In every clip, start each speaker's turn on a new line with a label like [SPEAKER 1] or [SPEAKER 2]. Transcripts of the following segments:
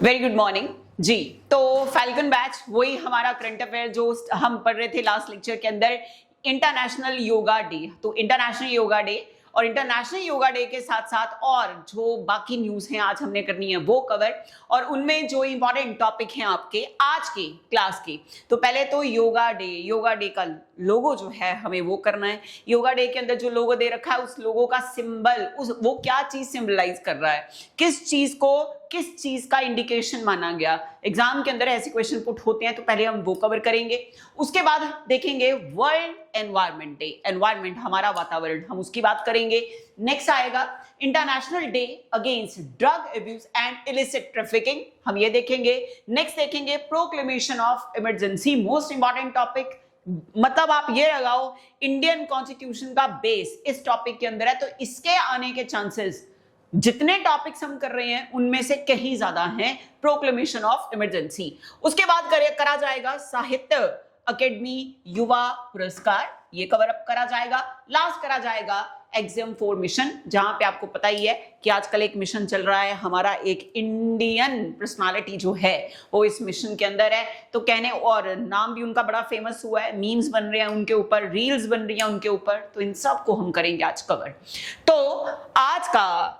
[SPEAKER 1] Very good morning जी। तो falcon batch वही हमारा करंट अफेयर जो हम पढ़ रहे थे लास्ट लेक्चर के अंदर, इंटरनेशनल योगा डे। तो इंटरनेशनल योगा डे और इंटरनेशनल योगा डे के साथ साथ और जो बाकी न्यूज हैं आज हमने करनी है वो कवर, और उनमें जो इंपॉर्टेंट टॉपिक हैं आपके आज के क्लास के। तो पहले तो योगा डे का लोगो जो है हमें वो करना है। योगा डे के अंदर जो लोगो दे रखा है उस लोगो का सिंबल, वो क्या चीज सिंबलाइज कर रहा है, किस चीज का इंडिकेशन माना गया। एग्जाम के अंदर ऐसे क्वेश्चन पुट होते हैं, तो पहले हम वो कवर करेंगे। उसके बाद देखेंगे वर्ल्ड एनवायरमेंट डे, एनवायरमेंट हमारा वातावरण, हम उसकी बात करेंगे। नेक्स्ट आएगा international day against drug abuse and illicit trafficking, हम ये देखेंगे। नेक्स्ट देखेंगे proclamation of emergency, most important topic, मतलब आप ये लगाओ इंडियन कॉन्स्टिट्यूशन का बेस इस टॉपिक के अंदर है, तो इसके आने के चांसेस जितने टॉपिक्स हम कर रहे हैं उनमें से कहीं ज्यादा हैं प्रोक्लेमेशन ऑफ इमरजेंसी। उसके बाद करा जाएगा साहित्य अकेडमी युवा पुरस्कार, ये कवर अप करा जाएगा। लास्ट करा जाएगा एग्जाम 4 मिशन, जहां पे आपको पता ही है कि आजकल एक मिशन चल रहा है हमारा, एक इंडियन पर्सनालिटी जो है वो इस मिशन के अंदर है। तो कहने और नाम भी उनका बड़ा फेमस हुआ है, मीम्स बन रहे हैं उनके ऊपर, रील्स बन रही हैं उनके ऊपर, तो इन सब को हम करेंगे आज कवर। तो आज का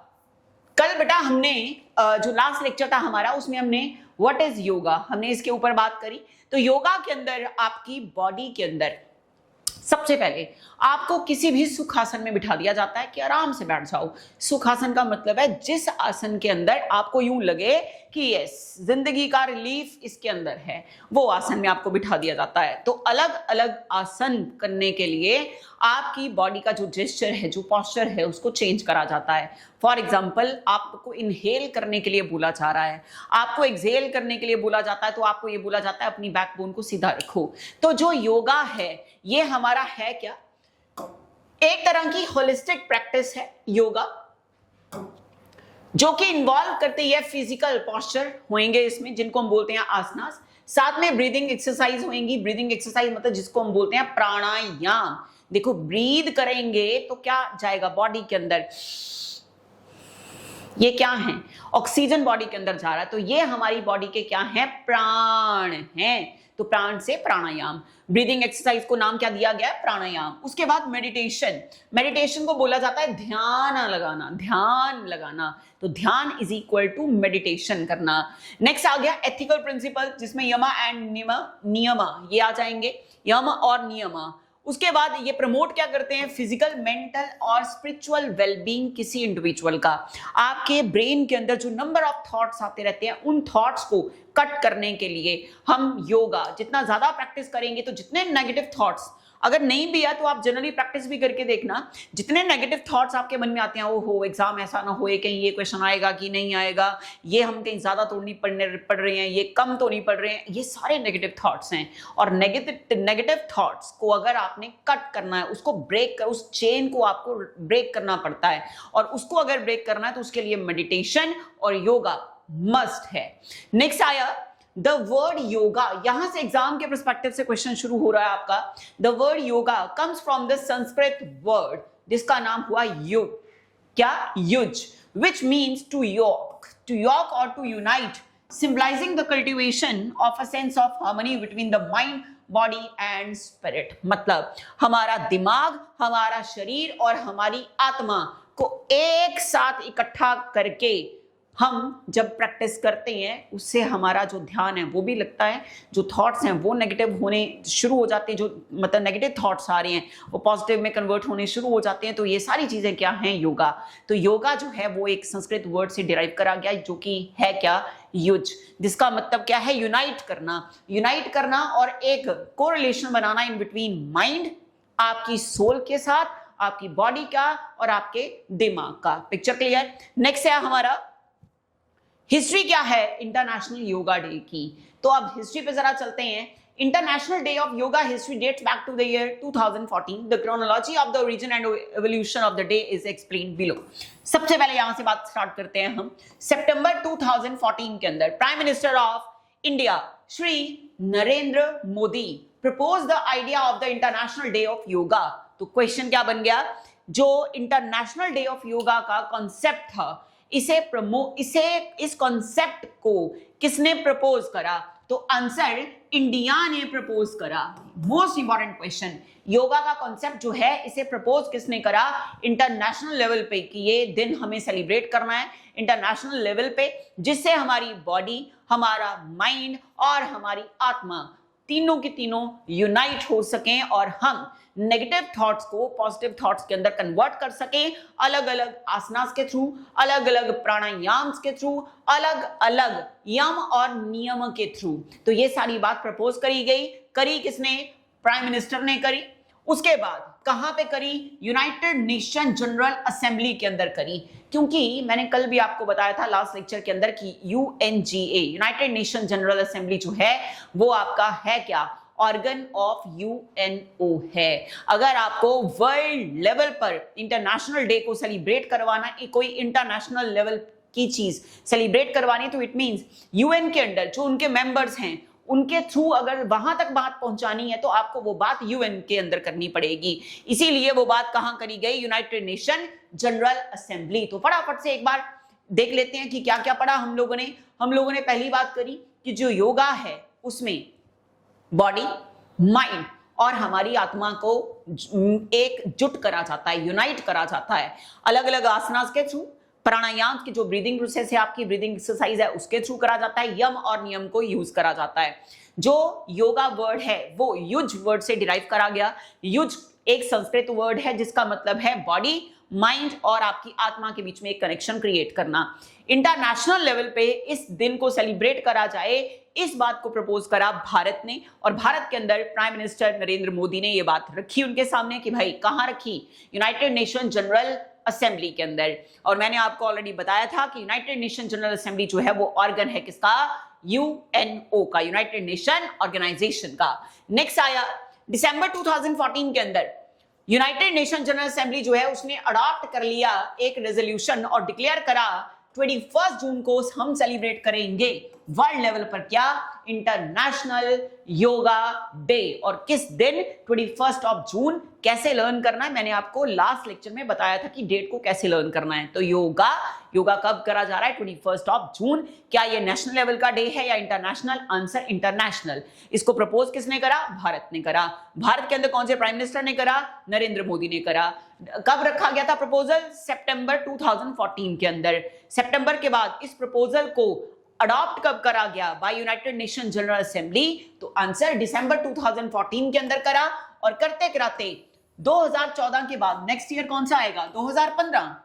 [SPEAKER 1] कल बेटा हमने जो लास्ट लेक्चर था हमारा उसमें हमने व्हाट इज योगा, हमने इसके ऊपर बात करी। तो योगा के अंदर आपकी बॉडी के अंदर सबसे पहले आपको किसी भी सुखासन में बिठा दिया जाता है कि आराम से बैठ जाओ। सुखासन का मतलब है जिस आसन के अंदर आपको यूं लगे कि यस जिंदगी का रिलीफ इसके अंदर है, वो आसन में आपको बिठा दिया जाता है। तो अलग अलग आसन करने के लिए आपकी बॉडी का जो जेस्चर है, जो पोस्चर है, उसको चेंज करा जाता है। फॉर एग्जाम्पल आपको इनहेल करने के लिए बोला जा रहा है, आपको एक्सहेल करने के लिए बोला जाता है, तो आपको ये बोला जाता है अपनी बैकबोन को सीधा रखो। तो जो योगा है ये हमारा है क्या, एक तरह की होलिस्टिक प्रैक्टिस है योगा, जो कि इन्वॉल्व करती है फिजिकल पोस्चर होंगे इसमें, जिनको हम बोलते हैं आसनास, साथ में ब्रीदिंग एक्सरसाइज होंगी। ब्रीदिंग एक्सरसाइज मतलब जिसको हम बोलते हैं प्राणायाम। देखो ब्रीद करेंगे तो क्या जाएगा बॉडी के अंदर, ये क्या है, ऑक्सीजन बॉडी के अंदर जा रहा है, तो ये हमारी बॉडी के क्या है, प्राण हैं। तो प्राण से प्राणायाम, ब्रीदिंग एक्सरसाइज को नाम क्या दिया गया है, प्राणायाम। उसके बाद मेडिटेशन, मेडिटेशन को बोला जाता है ध्यान लगाना, तो ध्यान इज इक्वल टू मेडिटेशन करना। नेक्स्ट आ गया एथिकल प्रिंसिपल, जिसमें यमा एंड नियमा ये आ जाएंगे, यम और नियमा। उसके बाद ये प्रमोट क्या करते हैं, फिजिकल, मेंटल और स्पिरिचुअल वेलबींग किसी इंडिविजुअल का। आपके ब्रेन के अंदर जो नंबर ऑफ थॉट्स आते रहते हैं उन थॉट्स को कट करने के लिए हम योगा जितना ज्यादा प्रैक्टिस करेंगे, तो जितने नेगेटिव थॉट्स, अगर नहीं भी है तो आप जनरली प्रैक्टिस भी करके देखना, जितने नेगेटिव थॉट्स आपके मन में आते हैं, ओहो एग्जाम ऐसा ना होए कहीं ये क्वेश्चन आएगा कि नहीं आएगा, ये हम कहीं ज्यादा तो नहीं पढ़ रहे हैं, ये कम तो नहीं पढ़ रहे हैं, ये सारे नेगेटिव थॉट्स हैं। और नेगेटिव थॉट्स को अगर आपने कट करना है, उसको ब्रेक कर, उस चेन को आपको ब्रेक करना पड़ता है, और उसको अगर ब्रेक करना है तो उसके लिए मेडिटेशन और योगा मस्ट है। नेक्स्ट आया द वर्ड योगा, यहां से एग्जाम के पर्सपेक्टिव से क्वेश्चन शुरू हो रहा है आपका। The word yoga comes from the Sanskrit word जिसका नाम हुआ युग, क्या, युज, विच मीन्स टू योक और to unite, symbolising the cultivation of a sense of harmony between the mind, body and spirit. मतलब हमारा दिमाग, हमारा शरीर और हमारी आत्मा को एक साथ इकट्ठा करके हम जब प्रैक्टिस करते हैं उससे हमारा जो ध्यान है वो भी लगता है, जो थॉट्स हैं वो नेगेटिव होने शुरू हो जाते हैं, जो मतलब नेगेटिव थॉट्स आ रहे हैं वो पॉजिटिव में कन्वर्ट होने शुरू हो जाते हैं। तो ये सारी चीजें क्या हैं, योगा। तो योगा जो है वो एक संस्कृत वर्ड से डिराइव करा गया जो कि है क्या, युज, जिसका मतलब क्या है, यूनाइट करना और एक correlation banana in between mind, आपकी सोल के साथ, आपकी बॉडी का और आपके दिमाग का। Picture clear. नेक्स्ट है हमारा हिस्ट्री क्या है इंटरनेशनल योगा डे की। तो अब हिस्ट्री पे जरा चलते हैं। International day of yoga history dates back to the year 2014। The chronology of the origin and evolution of the day is explained below. सबसे पहले यहां से बात स्टार्ट करते हैं हम। सितंबर 2014 के अंदर prime minister of India Shri Narendra Modi propose the idea of the international day of yoga. तो क्वेश्चन क्या बन गया, जो इंटरनेशनल डे ऑफ योगा का कॉन्सेप्ट था इस कॉन्सेप्ट को किसने प्रपोज करा? तो आंसर इंडिया ने प्रपोज करा। मोस्ट इंपॉर्टेंट क्वेश्चन, योगा का कॉन्सेप्ट जो है इसे प्रपोज किसने करा? इंटरनेशनल लेवल पे, कि ये दिन हमें सेलिब्रेट करना है इंटरनेशनल लेवल पे, जिससे हमारी बॉडी, हमारा माइंड और हमारी आत्मा तीनों की तीनों यूनाइट हो सकें और हम नेगेटिव थॉट्स को पॉजिटिव थॉट्स के अंदर कन्वर्ट कर सकें, अलग अलग आसनास के थ्रू, अलग अलग प्राणायाम्स के थ्रू, अलग अलग यम और नियम के थ्रू। तो ये सारी बात प्रपोज करी गई। करी किसने? प्राइम मिनिस्टर ने करी। उसके बाद कहां पे करी? यूनाइटेड नेशन जनरल असेंबली के अंदर करी। क्योंकि मैंने कल भी आपको बताया था लास्ट लेक्चर के अंदर कि UNGA, United Nation General assembly जो है वो आपका है क्या? ऑर्गन ऑफ यूएनओ है। अगर आपको वर्ल्ड लेवल पर इंटरनेशनल डे को सेलिब्रेट करवाना, कोई इंटरनेशनल लेवल की चीज सेलिब्रेट करवानी, तो इट मींस यूएन के अंदर जो उनके मेंबर्स हैं उनके थ्रू अगर वहां तक बात पहुंचानी है तो आपको वो बात यूएन के अंदर करनी पड़ेगी। इसीलिए वो बात कहां करी गई? United Nation General Assembly. तो फटाफट से एक बार देख लेते हैं कि क्या क्या पढ़ा हम लोगों ने। हम लोगों ने पहली बात करी कि जो योगा है उसमें बॉडी, माइंड और हमारी आत्मा को एकजुट करा जाता है, यूनाइट करा जाता है, अलग अलग आसनास के थ्रू, प्राणायाम की जो ब्रीदिंग प्रोसेस है, आपकी ब्रीदिंग एक्सरसाइज है, उसके थ्रू करा जाता है, यम और नियम को यूज करा जाता है। जो योगा वर्ड है वो युज वर्ड से डिराइव करा गया। युज एक संस्कृत वर्ड है जिसका मतलब है बॉडी, माइंड और आपकी आत्मा के बीच में एक कनेक्शन क्रिएट करना। इंटरनेशनल लेवल पे इस दिन को सेलिब्रेट करा जाए, इस बात को प्रपोज करा भारत ने, और भारत के अंदर प्राइम मिनिस्टर नरेंद्र मोदी ने यह बात रखी उनके सामने कि भाई कहां रखी? यूनाइटेड नेशन जनरल असेंबली के अंदर। और मैंने आपको ऑलरेडी बताया था कि यूनाइटेड नेशन जनरल असेंबली जो है वो ऑर्गन है किसका? यूएनओ का, यूनाइटेड नेशन ऑर्गेनाइजेशन का। नेक्स्ट आया दिसंबर 2014 के अंदर यूनाइटेड नेशन जनरल असेंबली जो है उसने अडॉप्ट कर लिया एक रेजोल्यूशन और डिक्लेयर करा 21 जून को हम सेलिब्रेट करेंगे वर्ल्ड लेवल पर क्या? International yoga day. और किस दिन? 21 ऑफ जून। कैसे लर्न करना है मैंने आपको लास्ट लेक्चर में बताया था कि डेट को कैसे लर्न करना है। तो योगा कब करा जा रहा है? 21 ऑफ जून। क्या ये नेशनल लेवल का डे है या इंटरनेशनल? Answer international. इसको प्रपोज किसने करा? भारत ने करा। भारत के अंदर कौन से प्राइम मिनिस्टर ने करा? नरेंद्र मोदी ने करा। कब रखा गया था प्रपोजल? सितंबर 2014 के अंदर। सितंबर के बाद इस प्रपोजल को अडॉप्ट कब करा गया? By United Nation General Assembly. तो आंसर दिसंबर 2014 के अंदर करा। और करते कराते 2014 के बाद नेक्स्ट ईयर कौन सा आएगा? 2015।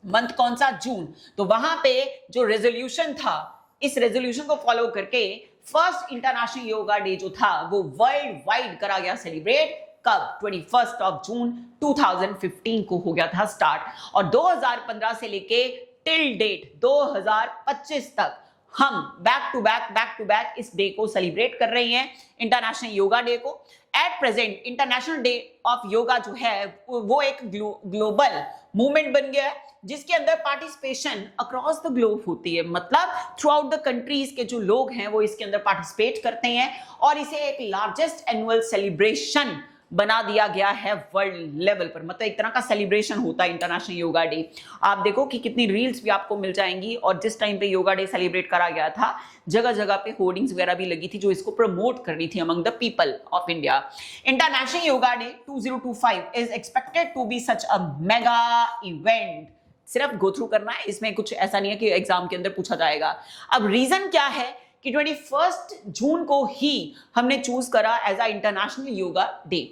[SPEAKER 1] मंथ कौन सा? जून। तो वहां पे जो रेजोल्यूशन था, इस रेजोल्यूशन को फॉलो करके फर्स्ट इंटरनेशनल योगा डे जो था वो वर्ल्ड वाइड करा गया सेलिब्रेट। कब? 21 ऑफ जून 2015 को हो गया था स्टार्ट। और 2015 से लेके टिल डेट 2025 तक हम बैक टू बैक इस डे को सेलिब्रेट कर रहे हैं, इंटरनेशनल योगा डे को। At present international day of yoga जो है वो एक ग्लोबल मूवमेंट बन गया है जिसके अंदर पार्टिसिपेशन अक्रॉस द ग्लोब होती है। मतलब थ्रू आउट द कंट्रीज के जो लोग हैं वो इसके अंदर पार्टिसिपेट करते हैं और इसे एक लार्जेस्ट एनुअल सेलिब्रेशन बना दिया गया है वर्ल्ड लेवल पर। मतलब एक तरह का सेलिब्रेशन होता है इंटरनेशनल योगा डे। आप देखो कि कितनी रील्स भी आपको मिल जाएंगी। और जिस टाइम पे योगा डे सेलिब्रेट करा गया था जगह जगह पे होर्डिंग्स वगैरह भी लगी थी जो इसको प्रमोट कर रही थी among the people of India. International yoga day 2025 is expected to be such a mega event. सिर्फ गो थ्रू करना है, इसमें कुछ ऐसा नहीं है कि एग्जाम के अंदर पूछा जाएगा। अब रीजन क्या है कि 21 जून को ही हमने चूज करा as a international yoga day.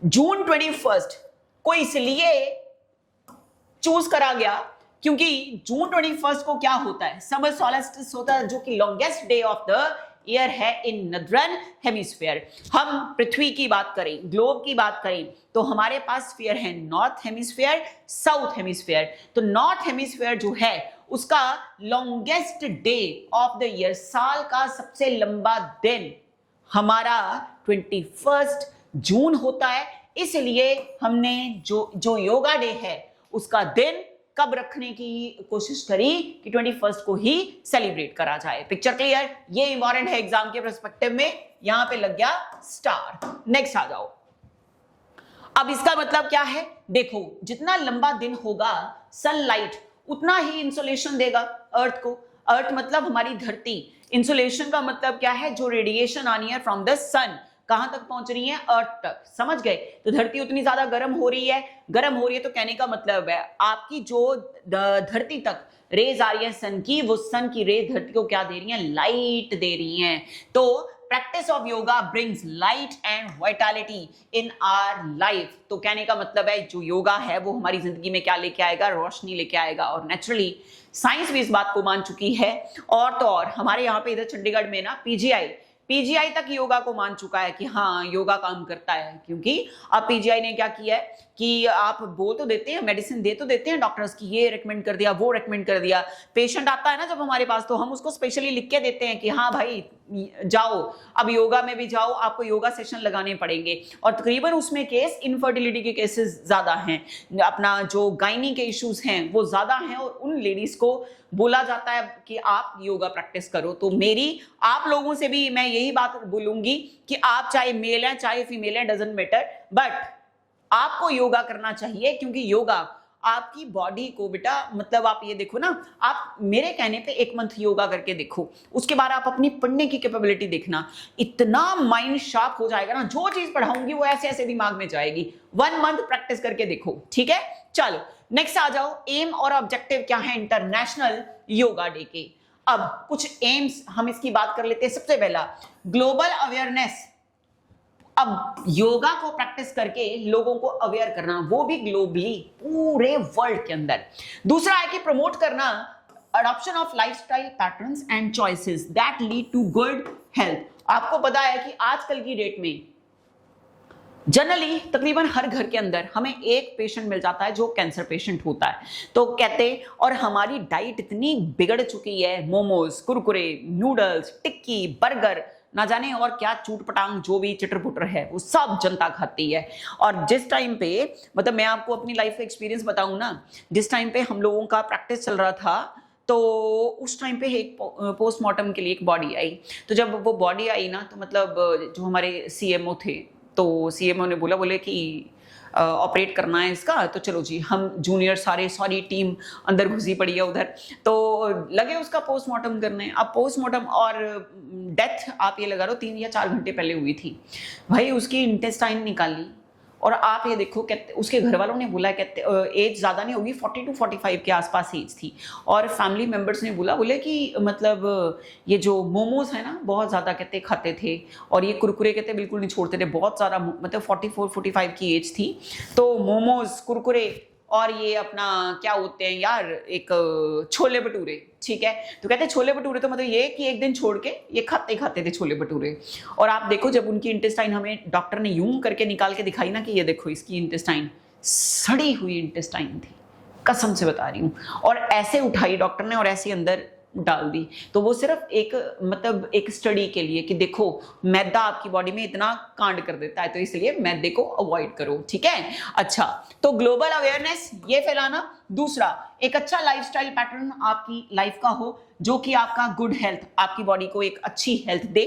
[SPEAKER 1] June 21 को इसलिए चूज करा गया क्योंकि जून 21 को क्या होता है? समर सॉल्स्टिस होता है जो कि longest day of the year है इन नदरन हेमिस्फीयर। हम पृथ्वी की बात करें, ग्लोब की बात करें तो हमारे पास स्फीयर है नॉर्थ हेमिस्फीयर, साउथ हेमिस्फीयर। तो नॉर्थ हेमिस्फीयर जो है उसका longest day of the year, साल का सबसे लंबा दिन हमारा 21 जून होता है। इसलिए हमने जो योगा डे है उसका दिन कब रखने की कोशिश करी कि 21 को ही सेलिब्रेट करा जाए। Picture clear? ये इंपॉर्टेंट है एग्जाम के पर्सपेक्टिव में। यहां पे लग गया स्टार। नेक्स्ट आ जाओ। अब इसका मतलब क्या है? देखो जितना लंबा दिन होगा सनलाइट उतना ही इंसुलेशन देगा अर्थ को। अर्थ मतलब हमारी धरती, इंसुलेशन का मतलब क्या है, जो रेडिएशन आनी है फ्रॉम द सन कहां तक पहुंच रही है, अर्थ तक, समझ गए। तो धरती उतनी ज्यादा गर्म हो रही है, गर्म हो रही है तो कहने का मतलब है आपकी जो धरती तक रेज आ रही है सन की, वो सन की रेज धरती को क्या दे रही है, लाइट दे रही हैं। तो practice of yoga brings light and vitality in our life. तो कहने का मतलब है जो योगा है वो हमारी जिंदगी में क्या लेके आएगा, रोशनी लेके आएगा। और नेचुरली साइंस भी इस बात को मान चुकी है। और तो और हमारे यहाँ पे इधर चंडीगढ़ में ना पीजीआई तक योगा को मान चुका है कि हाँ योगा काम करता है। क्योंकि अब पीजीआई ने क्या किया है कि आप बोल तो देते हैं, मेडिसिन दे तो देते हैं डॉक्टर्स की, ये रेकमेंड कर दिया, वो रेकमेंड कर दिया। पेशेंट आता है ना जब हमारे पास, तो हम उसको स्पेशली लिख के देते हैं कि हाँ भाई जाओ, अब योगा में भी जाओ, आपको योगा सेशन लगाने पड़ेंगे। और तकरीबन उसमें केस इनफर्टिलिटी के केसेस ज्यादा हैं, अपना जो गायनी के इश्यूज हैं वो ज्यादा हैं, और उन लेडीज को बोला जाता है कि आप योगा प्रैक्टिस करो। तो मेरी आप लोगों से भी मैं यही बात बोलूंगी कि आप चाहे मेल हैं चाहे फीमेल हैं, डजंट मैटर, बट आपको योगा करना चाहिए। क्योंकि योगा आपकी बॉडी को बेटा, मतलब आप ये देखो ना, आप मेरे कहने पे 1 मंथ योगा करके देखो, उसके बाद आप अपनी पढ़ने की कैपेबिलिटी देखना, इतना माइंड शार्प हो जाएगा ना, जो चीज पढ़ाऊंगी वो ऐसे ऐसे दिमाग में जाएगी। 1 मंथ प्रैक्टिस करके देखो, ठीक है। चलो नेक्स्ट आ जाओ, एम और ऑब्जेक्टिव क्या है इंटरनेशनल योगा डे के। अब कुछ एम्स हम इसकी बात कर लेते हैं। सबसे पहला ग्लोबल अवेयरनेस, अब योगा को प्रैक्टिस करके लोगों को अवेयर करना, वो भी ग्लोबली, पूरे वर्ल्ड के अंदर। दूसरा है कि प्रमोट करना adoption of lifestyle patterns and choices that lead to good health. आपको पता है कि आजकल की डेट में जनरली तकरीबन हर घर के अंदर हमें एक पेशेंट मिल जाता है जो कैंसर पेशेंट होता है। तो कहते, और हमारी डाइट इतनी बिगड़ चुकी है, मोमोज, कुरकुरे, नूडल्स, टिक्की, बर्गर, ना जाने और क्या चूट पटांग जो भी चिटर पुटर है वो सब जनता खाती है। और जिस टाइम पे, मतलब मैं आपको अपनी लाइफ का एक्सपीरियंस बताऊं ना, जिस टाइम पे हम लोगों का प्रैक्टिस चल रहा था, तो उस टाइम पे एक पोस्टमार्टम के लिए एक बॉडी आई। तो जब वो बॉडी आई ना, तो मतलब जो हमारे सीएमओ थे, तो सीएमओ ने बोले कि ऑपरेट करना है इसका, तो चलो जी, हम जूनियर सारी टीम अंदर घुसी पड़ी है उधर, तो लगे उसका पोस्टमार्टम करने। अब पोस्टमार्टम और डेथ आप ये लगा लो 3 या 4 घंटे पहले हुई थी। भाई उसकी इंटेस्टाइन निकाली, और आप ये देखो, कहते उसके घर वालों ने बोला, कहते एज ज़्यादा नहीं होगी, 40 to 45 के आसपास एज थी। और फैमिली मेम्बर्स ने बोले कि मतलब ये जो मोमोज है ना बहुत ज़्यादा कहते खाते थे, और ये कुरकुरे कहते बिल्कुल नहीं छोड़ते थे, बहुत सारा, मतलब 44-45 की एज थी। तो मोमोज, कुरकुरे, और ये अपना क्या होते हैं यार, एक छोले भटूरे, ठीक है। तो कहते हैं छोले भटूरे, तो मतलब ये कि एक दिन छोड़ के ये खाते थे छोले भटूरे। और आप देखो जब उनकी इंटेस्टाइन हमें डॉक्टर ने यूं करके निकाल के दिखाई ना कि ये देखो इसकी इंटेस्टाइन सड़ी हुई इंटेस्टाइन थी, कसम से बता रही हूँ। और ऐसे उठाई डॉक्टर ने और ऐसे अंदर डाल दी। तो वो सिर्फ एक, मतलब एक स्टडी के लिए कि देखो मैदा आपकी बॉडी में इतना कांड कर देता है, तो इसलिए मैदे को अवॉइड करो, ठीक है। अच्छा, तो ग्लोबल अवेयरनेस ये फैलाना। दूसरा, एक अच्छा लाइफस्टाइल पैटर्न आपकी लाइफ का हो, जो कि आपका गुड हेल्थ, आपकी बॉडी को एक अच्छी हेल्थ दे,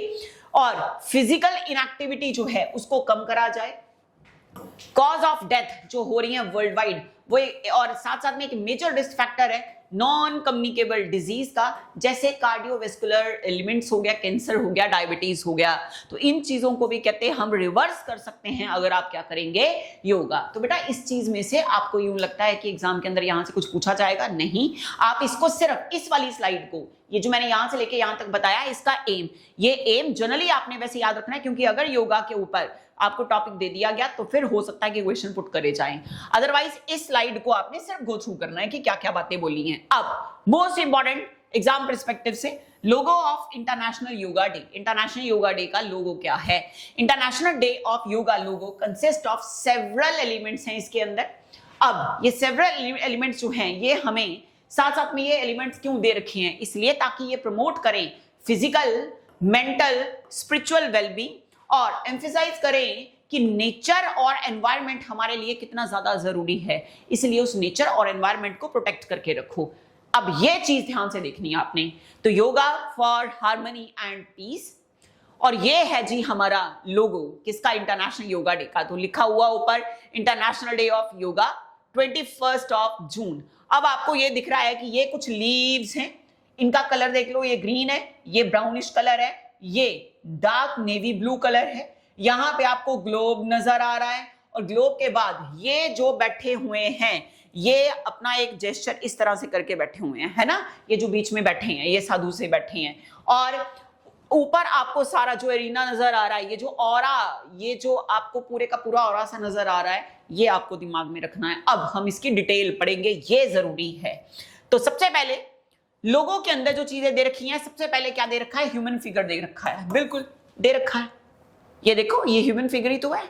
[SPEAKER 1] और फिजिकल इनएक्टिविटी जो है उसको कम करा जाए। कॉज ऑफ डेथ जो हो रही है वर्ल्ड वाइड वो, और साथ साथ में एक मेजर रिस्क फैक्टर है नॉन कम्युनिकेबल डिजीज का, जैसे कार्डियोवेस्कुलर एलिमेंट्स हो गया, कैंसर हो गया, डायबिटीज हो गया। तो इन चीजों को भी कहते हैं हम रिवर्स कर सकते हैं अगर आप क्या करेंगे, योगा। तो बेटा इस चीज में से आपको यूं लगता है कि एग्जाम के अंदर यहां से कुछ पूछा जाएगा, नहीं। आप इसको सिर्फ इस वाली स्लाइड को, ये जो मैंने यहां से लेके यहां तक बताया, इसका एम, ये एम जनरली आपने वैसे याद रखना है, क्योंकि अगर योगा के ऊपर आपको टॉपिक दे दिया गया तो फिर हो सकता है कि क्वेश्चन पुट करे जाएं। अदरवाइज इस स्लाइड को आपने सिर्फ गो थ्रू करना है कि क्या क्या बातें बोली हैं। अब मोस्ट इंपॉर्टेंट एग्जाम पर्सपेक्टिव से, logo of international yoga day. International yoga day का लोगो क्या है? International day of yoga logo consist of several elements हैं इसके अंदर। अब ये सेवरल एलिमेंट्स जो हैं, ये हमें साथ साथ में ये एलिमेंट्स क्यों दे रखे हैं? इसलिए ताकि ये प्रमोट करें फिजिकल, मेंटल, स्पिरिचुअल वेलबींग, और एम्फसाइज करें कि नेचर और एनवायरनमेंट हमारे लिए कितना ज्यादा जरूरी है, इसलिए उस नेचर और एनवायरनमेंट को प्रोटेक्ट करके रखो। अब ये चीज ध्यान से देखनी है आपने। तो yoga for harmony and peace, और ये है जी हमारा लोगो किसका? इंटरनेशनल योगा डे का। तो लिखा हुआ ऊपर इंटरनेशनल डे ऑफ योगा, 21 जून। अब आपको ये दिख रहा है कि ये कुछ लीव्स हैं, इनका कलर देख लो, ये ग्रीन है, ये ब्राउनिश कलर है, ये डार्क नेवी ब्लू कलर है। यहां पे आपको ग्लोब नजर आ रहा है और ग्लोब के बाद ये जो बैठे हुए हैं ये अपना एक जेस्चर इस तरह से करके बैठे हुए हैं, है ना। ये जो बीच में बैठे हैं ये साधु से बैठे हैं और ऊपर आपको सारा जो एरिना नजर आ रहा है, ये जो ऑरा, ये जो आपको पूरे का पूरा ऑरा सा नजर आ रहा है, ये आपको दिमाग में रखना है। अब हम इसकी डिटेल पढ़ेंगे, ये जरूरी है। तो सबसे पहले लोगों के अंदर जो चीजें दे रखी हैं, सबसे पहले क्या दे रखा है, ह्यूमन फिगर दे रखा है, बिल्कुल दे रखा है। ये देखो, ये ह्यूमन फिगर ही तो है,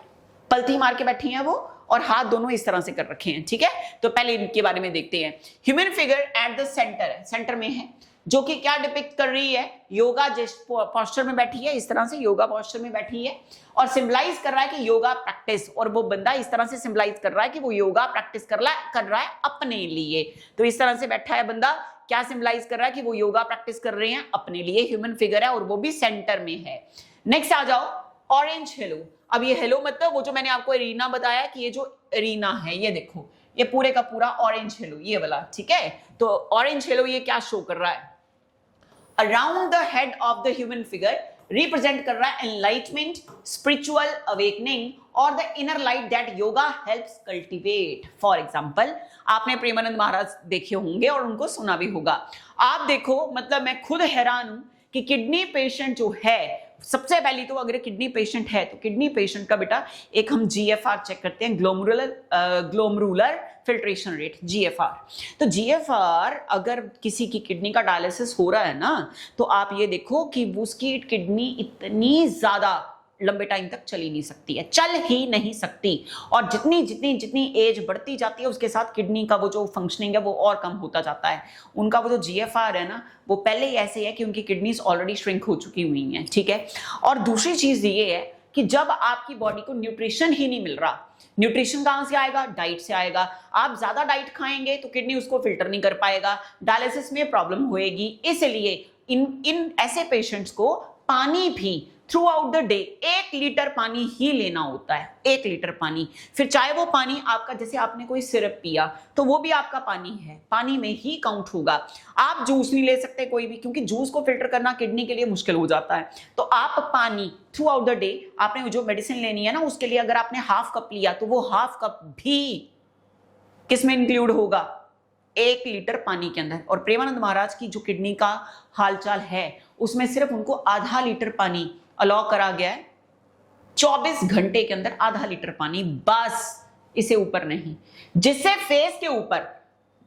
[SPEAKER 1] पलथी मार के बैठी हैं वो और हाथ दोनों इस तरह से कर रखे हैं, ठीक है। तो पहले इनके बारे में देखते हैं। Human figure at the centre है, सेंटर में है, जो कि क्या डिपिक्ट कर रही है, योगा पोस्चर में बैठी है, इस तरह से योगा पोस्चर में बैठी है और सिंबलाइज कर रहा है कि योगा प्रैक्टिस, और वो बंदा इस तरह से सिंबलाइज कर रहा है कि वो योगा प्रैक्टिस कर रहा है अपने लिए। तो इस तरह से बैठा है बंदा, क्या सिंबलाइज कर रहा है कि वो योगा प्रैक्टिस कर रहे हैं अपने लिए, ह्यूमन फिगर है और वो भी सेंटर में है। नेक्स्ट आ जाओ, ऑरेंज हेलो। अब ये हेलो मतलब वो जो मैंने आपको एरिना बताया कि ये जो एरिना है, ये देखो, ये पूरे का पूरा ऑरेंज हेलो, ये वाला, ठीक है। तो ऑरेंज हेलो ये क्या शो कर रहा है, around the head of the human figure represent कर रहा है एनलाइटमेंट, स्पिरिचुअल अवेकनिंग और the inner light that yoga helps cultivate. For example, आपने प्रेमानंद महाराज देखे होंगे और उनको सुना भी होगा। आप देखो, मतलब मैं खुद हैरान हूं कि किडनी पेशेंट जो है, सबसे पहले तो अगर किडनी पेशेंट है तो किडनी पेशेंट का बेटा एक हम जीएफआर चेक करते हैं, ग्लोमरुलर फिल्ट्रेशन रेट, जीएफआर। तो जीएफआर अगर किसी की किडनी का डायलिसिस हो रहा है ना, तो आप ये देखो कि उसकी किडनी इतनी ज्यादा लंबे टाइम तक चल ही नहीं सकती है, चल ही नहीं सकती। और जितनी जितनी जितनी एज बढ़ती जाती है उसके साथ किडनी का वो जो फंक्शनिंग है वो और कम होता जाता है। उनका वो जो जीएफआर है ना, वो पहले ही ऐसे है कि उनकी किडनीज ऑलरेडी श्रिंक हो चुकी हुई हैं, ठीक है। और दूसरी चीज ये है कि जब आपकी बॉडी को न्यूट्रिशन ही नहीं मिल रहा, न्यूट्रिशन कहां से आएगा, डाइट से आएगा। आप ज्यादा डाइट खाएंगे तो किडनी उसको फिल्टर नहीं कर पाएगा, डायलिसिस में प्रॉब्लम होएगी। इसलिए इन ऐसे पेशेंट्स को पानी भी through out the day 1 litre पानी ही लेना होता है, 1 लीटर पानी। फिर चाहे वो पानी आपका, जैसे आपने कोई सिरप पिया तो वो भी आपका पानी है, पानी में ही काउंट होगा। आप जूस नहीं ले सकते कोई भी, क्योंकि जूस को फिल्टर करना किडनी के लिए मुश्किल हो जाता है। तो आप पानी थ्रू आउट द डे, आपने जो मेडिसिन लेनी है ना उसके लिए अगर आपने हाफ कप लिया तो वो हाफ कप भी किस में इंक्लूड होगा, 1 लीटर पानी के अंदर। और प्रेमानंद महाराज की जो किडनी का हालचाल है उसमें सिर्फ उनको आधा लीटर पानी अलाउ करा गया है, 24 घंटे के अंदर आधा लीटर पानी बस, इससे ऊपर नहीं, जिससे फेस के ऊपर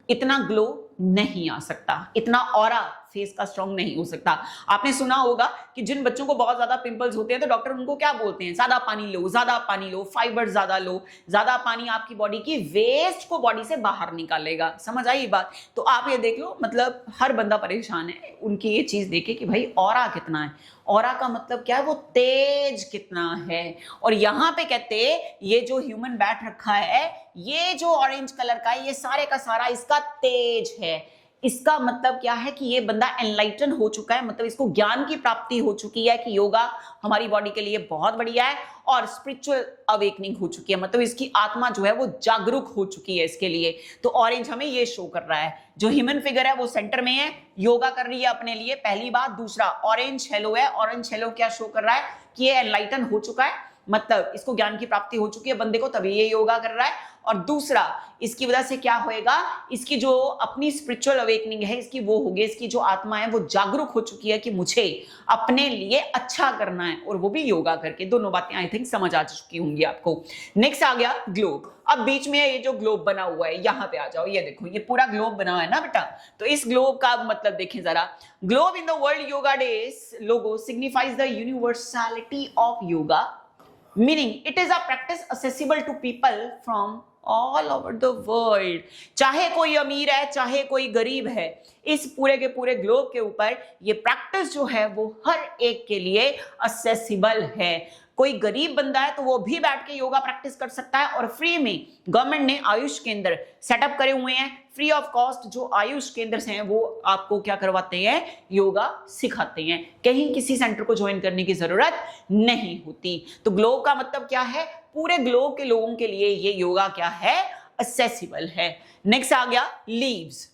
[SPEAKER 1] इतना ग्लो नहीं आ सकता, इतना ऑरा फेस का स्ट्रॉन्ग नहीं हो सकता। आपने सुना होगा कि जिन बच्चों को बहुत ज्यादा पिंपल्स होते हैं तो डॉक्टर उनको क्या बोलते हैं, ज्यादा पानी लो, ज्यादा पानी लो, फाइबर ज्यादा लो। ज्यादा पानी आपकी बॉडी की वेस्ट को बॉडी से बाहर निकालेगा, समझ आई बात। तो आप ये देख लो, मतलब हर बंदा परेशान है उनकी ये चीज देखे कि भाई ऑरा कितना है। ऑरा का मतलब क्या है, वो तेज कितना है। और यहां पे कहते ये जो ह्यूमन बैठ रखा है, ये जो ऑरेंज कलर का है, ये सारे का सारा इसका तेज है। इसका मतलब क्या है कि ये बंदा एनलाइटन हो चुका है, मतलब इसको ज्ञान की प्राप्ति हो चुकी है कि योगा हमारी बॉडी के लिए बहुत बढ़िया है, और स्पिरिचुअल अवेकनिंग हो चुकी है, मतलब इसकी आत्मा जो है वो जागरूक हो चुकी है इसके लिए। तो ऑरेंज हमें ये शो कर रहा है। जो ह्यूमन फिगर है वो सेंटर में है, योगा कर रही है अपने लिए, पहली बात। दूसरा, ऑरेंज हेलो है, ऑरेंज हेलो क्या शो कर रहा है कि ये एनलाइटन हो चुका है, मतलब इसको ज्ञान की प्राप्ति हो चुकी है बंदे को, तभी ये योगा कर रहा है। और दूसरा, इसकी वजह से क्या होएगा, इसकी जो अपनी स्पिरिचुअल अवेकनिंग है इसकी वो होगी, इसकी जो आत्मा है वो जागरूक हो चुकी है कि मुझे अपने लिए अच्छा करना है, और वो भी योगा करके। दोनों बातें आई थिंक समझ आ चुकी होंगी आपको। नेक्स्ट आ गया ग्लोब। अब बीच में ये जो ग्लोब बना हुआ है, यहां पे आ जाओ, ये देखो, ये पूरा ग्लोब बना हुआ है ना बेटा। तो इस ग्लोब का मतलब देखें जरा। Globe in the world yoga days logo signifies the universality of yoga, meaning it is a practice accessible to people from all over the world। चाहे कोई अमीर है चाहे कोई गरीब है, इस पूरे के पूरे ग्लोब के ऊपर ये प्रैक्टिस जो है वो हर एक के लिए असेसिबल है। कोई गरीब बंदा है तो वो भी बैठ के योगा प्रैक्टिस कर सकता है, और फ्री में गवर्नमेंट ने आयुष केंद्र सेटअप करे हुए हैं, फ्री ऑफ कॉस्ट। जो आयुष केंद्र हैं वो आपको क्या करवाते हैं, योगा सिखाते हैं, कहीं किसी सेंटर को ज्वाइन करने की जरूरत नहीं होती। तो ग्लोब का मतलब क्या है, पूरे ग्लोब के लोगों के लिए ये योगा क्या है, असेसिबल है। नेक्स्ट आ गया लीव्स।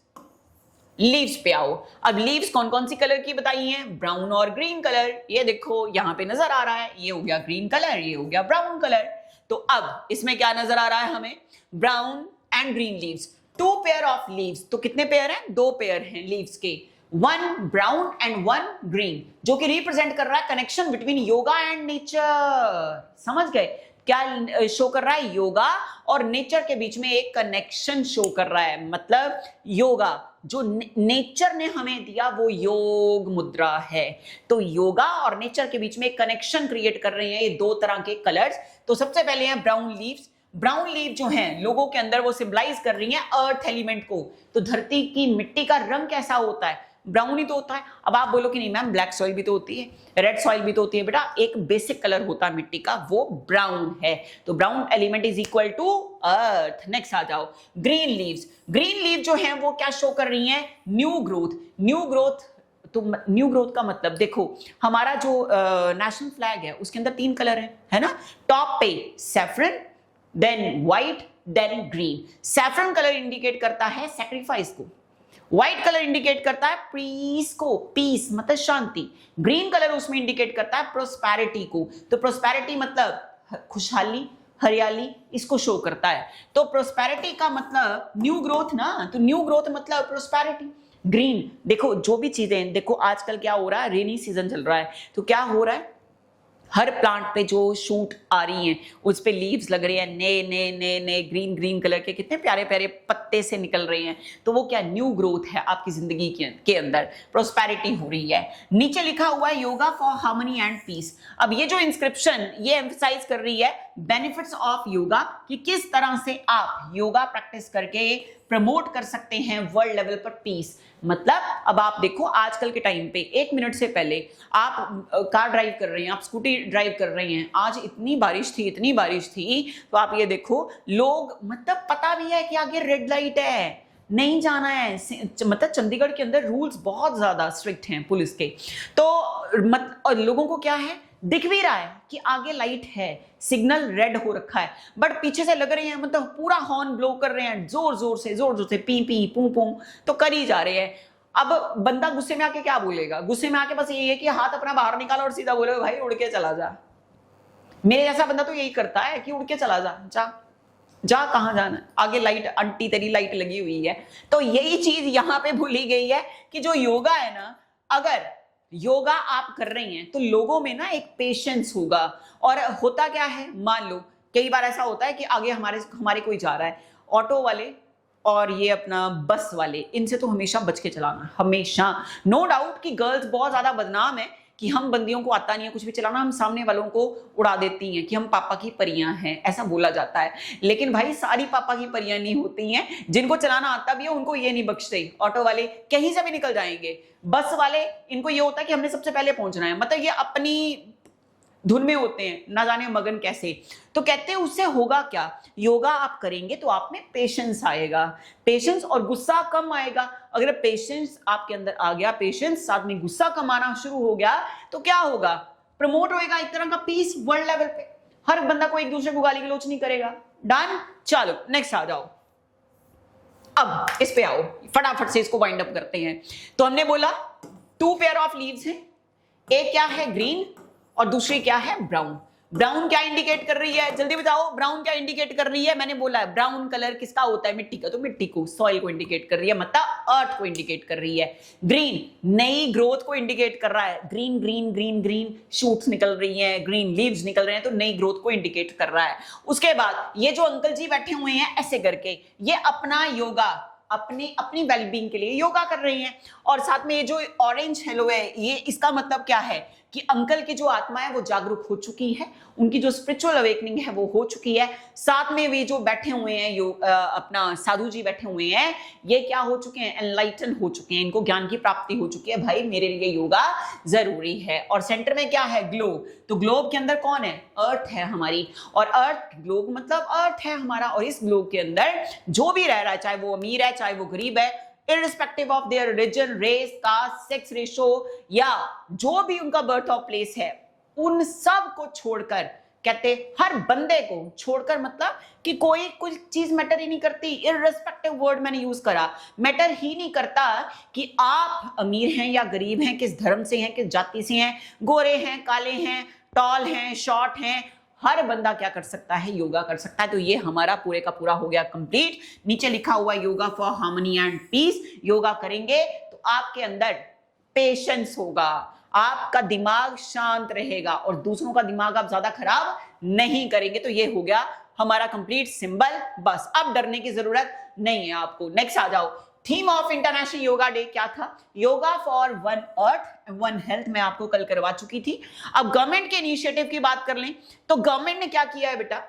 [SPEAKER 1] लीव्स पे आओ। अब लीव्स कौन कौन सी कलर की बताई हैं? ब्राउन और ग्रीन कलर। ये देखो यहां पे नजर आ रहा है, ये हो गया ग्रीन कलर, ये हो गया ब्राउन कलर। तो अब इसमें क्या नजर आ रहा है हमें? Brown and green leaves, 2 pair of leaves. तो कितने पेयर हैं? 2 पेयर हैं लीव्स के, 1 ब्राउन एंड 1 ग्रीन, जो कि रिप्रेजेंट कर रहा है connection between yoga and nature. समझ गए? क्या शो कर रहा है? योगा और नेचर के बीच में एक कनेक्शन शो कर रहा है। मतलब योगा जो नेचर ने हमें दिया वो योग मुद्रा है। तो योगा और नेचर के बीच में एक कनेक्शन क्रिएट कर रहे हैं ये 2 तरह के कलर्स। तो सबसे पहले हैं ब्राउन लीव्स। ब्राउन लीव जो हैं लोगों के अंदर वो सिंबलाइज कर रही हैं अर्थ एलिमेंट को। तो धरती की मिट्टी का रंग कैसा होता है? ब्राउन ही तो होता है। अब आप बोलो कि नहीं मैम ब्लैक सॉइल भी तो होती है, रेड सॉइल भी तो होती है। बेटा एक बेसिक कलर होता है मिट्टी का, वो ब्राउन है। तो brown element is equal to earth. Next आ जाओ ग्रीन लीव्स। ग्रीन लीव जो है वो क्या शो कर रही हैं? New growth. न्यू ग्रोथ, तो न्यू ग्रोथ का मतलब देखो हमारा जो नेशनल फ्लैग है उसके अंदर 3 कलर है ना? टॉप पे saffron, then white, then green. Saffron colour indicate करता है सैक्रिफाइस को, व्हाइट कलर इंडिकेट करता है पीस को, पीस मतलब शांति। ग्रीन कलर उसमें इंडिकेट करता है प्रोस्पेरिटी को। तो प्रोस्पेरिटी मतलब खुशहाली, हरियाली, इसको शो करता है। तो प्रोस्पेरिटी का मतलब न्यू ग्रोथ ना, तो न्यू ग्रोथ मतलब प्रोस्पेरिटी। ग्रीन देखो जो भी चीजें, देखो आजकल क्या हो रहा है, रेनी सीजन चल रहा है, तो क्या हो रहा है, हर प्लांट पे जो शूट आ रही हैं उस पे लीव्स लग रही है, नए नए नए नए ग्रीन ग्रीन कलर के कितने प्यारे प्यारे पत्ते से निकल रहे हैं। तो वो क्या न्यू ग्रोथ है आपकी जिंदगी के अंदर, प्रोस्पेरिटी हो रही है। नीचे लिखा हुआ है yoga for harmony and peace. अब ये जो इंस्क्रिप्शन ये एम्फसाइज कर रही है बेनिफिट्स ऑफ योगा, कि किस तरह से आप योगा प्रैक्टिस करके प्रमोट कर सकते हैं वर्ल्ड लेवल पर पीस। मतलब अब आप देखो आजकल के टाइम पे 1 मिनट से पहले आप कार ड्राइव कर रहे हैं, आप स्कूटी ड्राइव कर रहे हैं, आज इतनी बारिश थी, इतनी बारिश थी, तो आप ये देखो लोग मतलब पता भी है कि आगे रेड लाइट है, नहीं जाना है। मतलब चंडीगढ़ के अंदर रूल्स बहुत ज्यादा स्ट्रिक्ट हैं पुलिस के। तो और लोगों को क्या है, दिख भी रहा है कि आगे लाइट है, सिग्नल रेड हो रखा है, बट पीछे से लग रहे हैं मतलब पूरा हॉर्न ब्लो कर रहे हैं जोर जोर से पी पी पू पू तो कर ही जा रहे हैं। अब बंदा गुस्से में आके क्या बोलेगा? गुस्से में आके बस यही है कि हाथ अपना बाहर निकाला और सीधा बोले भाई उड़ के चला जा। मेरे जैसा बंदा तो यही करता है कि उड़ के चला जा, जा जा कहां जाना, आगे लाइट, आंटी तेरी लाइट लगी हुई है। तो यही चीज यहां पे भूली गई है कि जो योगा है ना, अगर योगा आप कर रही हैं तो लोगों में ना एक पेशेंस होगा। और होता क्या है, मान लो कई बार ऐसा होता है कि आगे हमारे कोई जा रहा है, ऑटो वाले और ये अपना बस वाले, इनसे तो हमेशा बच के चलाना, हमेशा। नो डाउट कि गर्ल्स बहुत ज्यादा बदनाम है कि हम बंदियों को आता नहीं है कुछ भी चलाना, हम सामने वालों को उड़ा देती हैं कि हम पापा की परियां हैं, ऐसा बोला जाता है। लेकिन भाई सारी पापा की परियां नहीं होती हैं, जिनको चलाना आता भी है उनको ये नहीं बख्शते। ऑटो वाले कहीं से भी निकल जाएंगे, बस वाले इनको ये होता है कि हमने सबसे पहले पहुंचना है, मतलब ये अपनी धुन में होते हैं, ना जाने मगन कैसे। तो कहते हैं उससे होगा क्या, योगा आप करेंगे तो आप में पेशेंस आएगा, पेशेंस और गुस्सा कम आएगा। अगर पेशेंस आपके अंदर आ गया, पेशेंस साथ में गुस्सा कम आना शुरू हो गया, तो क्या होगा, प्रमोट होएगा एक तरह का पीस वर्ल्ड लेवल पे। हर बंदा को एक दूसरे को गाली गलौज नहीं करेगा। डन, चलो नेक्स्ट आ जाओ। अब इस पे आओ, फटाफट से इसको वाइंड अप करते हैं। तो हमने बोला 2 पेयर ऑफ लीव्स हैं, एक क्या है ग्रीन और दूसरी क्या है ब्राउन। ब्राउन क्या इंडिकेट कर रही है, जल्दी बताओ, ब्राउन क्या इंडिकेट कर रही है? मैंने बोला है ब्राउन कलर किसका होता है, मिट्टी का, तो मिट्टी को, सॉइल को इंडिकेट कर रही है, मतलब अर्थ को इंडिकेट कर रही है। ग्रीन नई ग्रोथ को इंडिकेट कर रहा है, green green green green shoots निकल रही हैं, ग्रीन लीव्स निकल रहे हैं, तो नई ग्रोथ को इंडिकेट कर रहा है। उसके बाद ये जो अंकल जी बैठे हुए हैं ऐसे करके, ये अपना योगा, अपनी वेलबींग के लिए योगा कर रही हैं। और साथ में ये जो ऑरेंज हेलो है, ये इसका मतलब क्या है कि अंकल की जो आत्मा है वो जागरूक हो चुकी है, उनकी जो स्पिरिचुअल अवेकनिंग है वो हो चुकी है। साथ में वे जो बैठे हुए हैं अपना साधु जी बैठे हुए हैं, ये क्या हो चुके हैं, एनलाइटन हो चुके हैं, इनको ज्ञान की प्राप्ति हो चुकी है। भाई मेरे लिए योगा जरूरी है। और सेंटर में क्या है, ग्लोब। तो ग्लोब के अंदर कौन है, अर्थ है हमारी, और अर्थ, ग्लोब मतलब अर्थ है हमारा। और इस ग्लोब के अंदर जो भी रह रहा है, चाहे वो अमीर है चाहे वो गरीब है, irrespective of their religion, race, caste, sex ratio या जो भी उनका बर्थ ऑफ प्लेस है, उन सब को छोड़कर कहते हर बंदे को छोड़कर, मतलब कि कोई कुछ चीज मैटर ही नहीं करती, इररिस्पेक्टिव वर्ड मैंने यूज करा, मैटर ही नहीं करता कि आप अमीर हैं या गरीब हैं, किस धर्म से हैं, किस जाति से हैं, गोरे हैं, काले हैं, टॉल हैं, शॉर्ट हैं, हर बंदा क्या कर सकता है, योगा कर सकता है। तो ये हमारा पूरे का पूरा हो गया कंप्लीट। नीचे लिखा हुआ yoga for harmony and peace. Yoga करेंगे तो आपके अंदर पेशेंस होगा, आपका दिमाग शांत रहेगा और दूसरों का दिमाग आप ज्यादा खराब नहीं करेंगे। तो ये हो गया हमारा कंप्लीट सिंबल। बस अब डरने की जरूरत नहीं है आपको। नेक्स्ट आ जाओ। Theme of international yoga day क्या था? Yoga for one earth one health. मैं आपको कल करवा चुकी थी। अब गवर्नमेंट के इनिशिएटिव की बात कर लें तो गवर्नमेंट ने क्या किया है बेटा,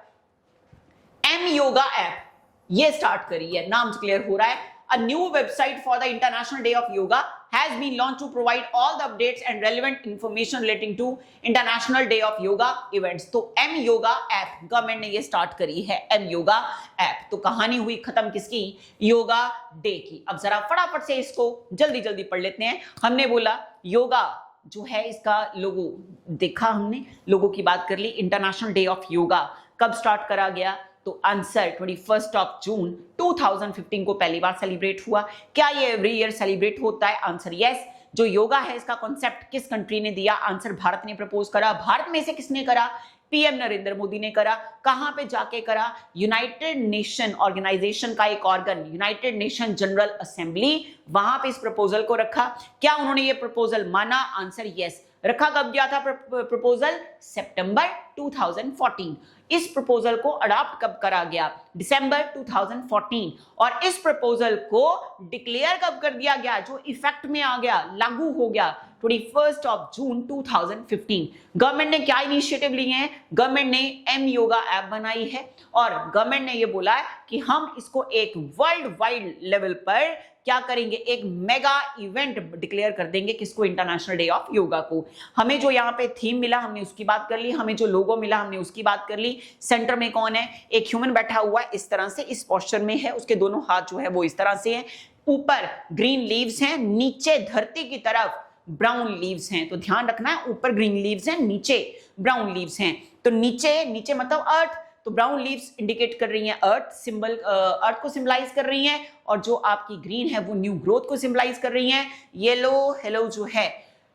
[SPEAKER 1] एम योगा ऐप ये स्टार्ट करी है। नाम क्लियर हो रहा है। A new website for the International Day of Yoga has been launched to provide all the updates and relevant information relating to International Day of Yoga events. तो M Yoga app government ने ये start करी है, M Yoga app. तो कहानी हुई खत्म किसकी? योगा डे की। अब जरा फटाफट से इसको जल्दी जल्दी पढ़ लेते हैं। हमने बोला योगा जो है इसका लोगो देखा, हमने लोगो की बात कर ली। इंटरनेशनल डे ऑफ योगा कब स्टार्ट करा गया? तो आंसर 21 जून 2015 को पहली बार सेलिब्रेट हुआ। क्या ये एवरी ईयर सेलिब्रेट होता है? Answer yes. जो योगा है इसका कॉन्सेप्ट किस कंट्री ने दिया? आंसर भारत ने प्रपोज करा। भारत में से किसने करा? पीएम नरेंद्र मोदी ने करा। कहां पे जाके करा? यूनाइटेड नेशन ऑर्गेनाइजेशन का एक organ, United Nation General assembly, वहां पे इस प्रपोजल को रखा। क्या उन्होंने ये प्रपोजल माना? Answer yes. रखा कब गया था प्रपोजल? सितंबर 2014। इस प्रपोजल को अडॉप्ट कब करा गया? दिसंबर 2014। और इस प्रपोजल को डिक्लेयर कब कर दिया गया, जो इफेक्ट में आ गया, लागू हो गया? 21 जून 2015। गवर्नमेंट ने क्या इनिशिएटिव लिए हैं? गवर्नमेंट ने एम योगा ऐप बनाई है और गवर्नमेंट ने ये बोला है कि हम इसको एक वर्ल्ड वाइड लेवल पर क्या करेंगे, एक मेगा इवेंट डिक्लेयर कर देंगे। किसको? इंटरनेशनल डे ऑफ योगा को। हमें जो यहाँ पे थीम मिला हमने उसकी बात कर ली, हमें जो लोगो मिला हमने उसकी बात कर ली। सेंटर में कौन है? एक ह्यूमन बैठा हुआ है, इस तरह से, इस पोस्चर में है, उसके दोनों हाथ जो है वो इस तरह से है। ऊपर ग्रीन लीव्स हैं, नीचे धरती की तरफ ब्राउन लीव्स हैं। तो ध्यान रखना है, ऊपर ग्रीन लीव्स हैं, नीचे ब्राउन लीव्स हैं। तो नीचे नीचे मतलब अर्थ, तो ब्राउन लीव्स इंडिकेट कर रही हैं अर्थ, सिंबल अर्थ को सिंबलाइज कर रही हैं, और जो आपकी ग्रीन है वो न्यू ग्रोथ को सिंबलाइज कर रही हैं। येलो हेलो जो है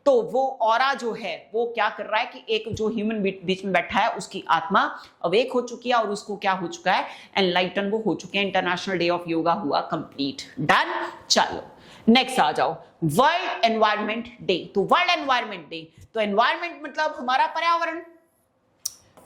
[SPEAKER 1] तो वो ऑरा जो है वो क्या कर रहा है कि एक जो ह्यूमन बीच में बैठा है उसकी आत्मा अवेक हो चुकी है और उसको क्या हो चुका है, एनलाइटन वो हो चुके हैं। इंटरनेशनल डे ऑफ योगा हुआ कंप्लीट, डन। चलो नेक्स्ट आ जाओ, वर्ल्ड एनवायरनमेंट डे। तो वर्ल्ड एनवायरनमेंट डे, तो एनवायरनमेंट मतलब हमारा पर्यावरण,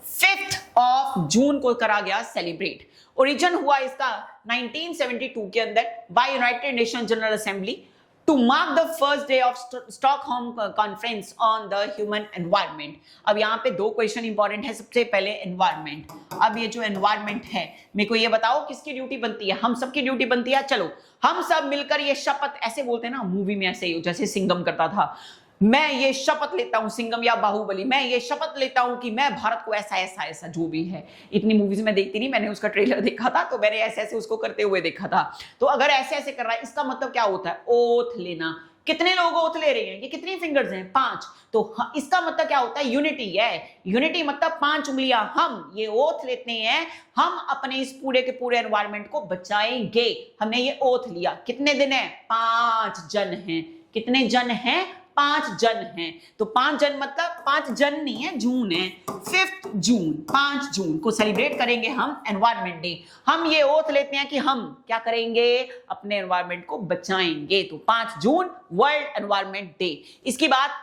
[SPEAKER 1] 5 जून को करा गया सेलिब्रेट। ओरिजिन हुआ इसका 1972 के अंदर by United Nation General Assembly to mark the first day of Stockholm conference on the human environment. अब यहाँ पे 2 क्वेश्चन इंपॉर्टेंट है। सबसे पहले एनवायरनमेंट। अब ये जो एनवायरनमेंट है, मेरे को ये बताओ किसकी ड्यूटी बनती है? हम सबकी ड्यूटी बनती है। चलो हम सब मिलकर ये शपथ, ऐसे बोलते हैं ना मूवी में, ऐसे ही जैसे सिंघम करता था, मैं ये शपथ लेता हूं, सिंघम या बाहुबली, मैं ये शपथ लेता हूं कि मैं भारत को ऐसा ऐसा ऐसा जो भी है। इतनी मूवीज में देखती नहीं, मैंने उसका ट्रेलर देखा था तो मैंने ऐसे ऐसे उसको करते हुए देखा था। तो अगर ऐसे ऐसे कर रहा है इसका मतलब क्या होता है? ओथ लेना। कितने लोग ओथ ले रहे हैं? ये कितनी फिंगर्स हैं? 5। तो इसका मतलब क्या होता है? यूनिटी है। यूनिटी मतलब 5 उंगलियां। हम ये ओथ लेते हैं, हम अपने इस पूरे के पूरे एनवायरनमेंट को बचाएंगे। हमने ये ओथ लिया। कितने दिन है? 5 जन हैं। कितने जन हैं? 5 जन हैं। तो 5 जन मतलब 5 जन नहीं है, जून है। 5 जून, 5 जून को सेलिब्रेट करेंगे हम एनवायरनमेंट डे। हम ये ओथ लेते हैं कि हम क्या करेंगे? अपने एनवायरनमेंट को बचाएंगे। तो 5 जून वर्ल्ड एनवायरनमेंट डे। इसकी बात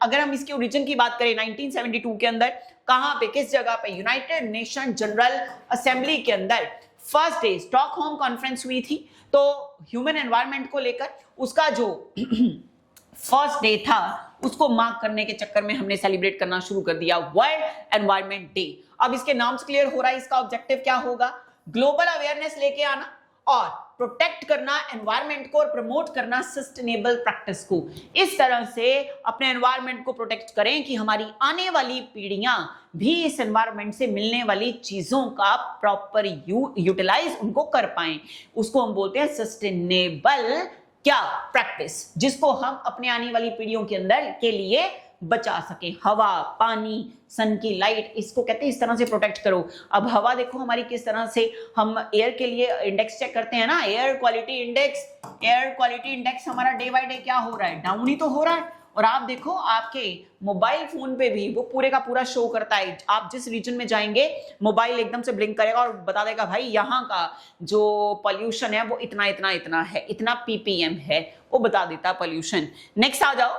[SPEAKER 1] अगर हम इसके ओरिजिन की बात करें 1972 के अंदर, कहां पे, किस जगह पे? यूनाइटेड नेशन जनरल असेंबली के अंदर फर्स्ट डे स्टॉकहोम कॉन्फ्रेंस हुई थी। तो ह्यूमन एनवायरनमेंट को लेकर उसका जो फर्स्ट डे था उसको मार्क करने के चक्कर में हमने सेलिब्रेट करना शुरू कर दिया वर्ल्ड एनवायरनमेंट डे। अब इसके नाम से क्लियर हो रहा है इसका ऑब्जेक्टिव क्या होगा? ग्लोबल अवेयरनेस लेके आना और प्रोटेक्ट करना एनवायरनमेंट को और प्रमोट करना सस्टेनेबल प्रैक्टिस को। इस तरह से अपने एनवायरनमेंट को प्रोटेक्ट करें कि हमारी आने वाली पीढ़ियां भी इस एनवायरनमेंट से मिलने वाली चीजों का प्रॉपर यूटिलाइज उनको कर पाएं। उसको हम बोलते हैं सस्टेनेबल क्या? प्रैक्टिस, जिसको हम अपने आने वाली पीढ़ियों के अंदर के लिए बचा सके। हवा, पानी, सन की लाइट, इसको कहते हैं इस तरह से प्रोटेक्ट करो। अब हवा देखो हमारी किस तरह से, हम एयर के लिए इंडेक्स चेक करते हैं ना, air quality index. Air quality index हमारा डे बाय डे क्या हो रहा है, डाउन ही तो हो रहा है। और आप देखो आपके मोबाइल फोन पे भी वो पूरे का पूरा शो करता है। आप जिस रीजन में जाएंगे मोबाइल एकदम से ब्लिंक करेगा और बता देगा भाई यहाँ का जो पोल्यूशन है वो इतना इतना इतना है, इतना ppm है, वो बता देता पोल्यूशन। नेक्स्ट आ जाओ।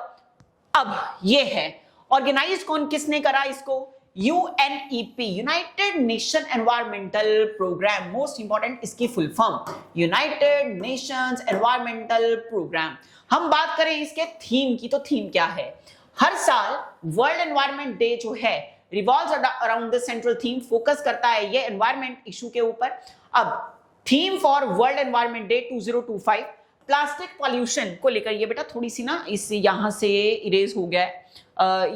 [SPEAKER 1] अब ये है ऑर्गेनाइज कौन किसने करा इसको, UNEP, United Nation environmental program. Most important इसकी full form United Nations environmental program. हम बात करें इसके थीम की, तो थीम क्या है, हर साल वर्ल्ड एनवायरमेंट डे जो है revolves around the central theme, focus करता है ये एनवायरमेंट इशू के ऊपर। अब theme for world environment day 2025 plastic pollution को लेकर, ये बेटा थोड़ी सी ना इस यहां से इरेज हो गया है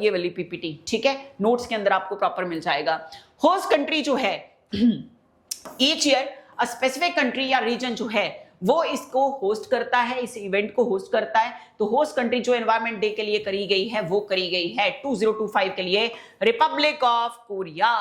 [SPEAKER 1] ये वाली पीपीटी, ठीक है, नोट्स के अंदर आपको प्रॉपर मिल जाएगा। होस्ट कंट्री जो है each year a specific country या रीजन जो है वो इसको होस्ट करता है, इस इवेंट को होस्ट करता है। तो होस्ट कंट्री जो एनवायरमेंट डे के लिए करी गई है वो करी गई है 2025 के लिए रिपब्लिक ऑफ कोरिया।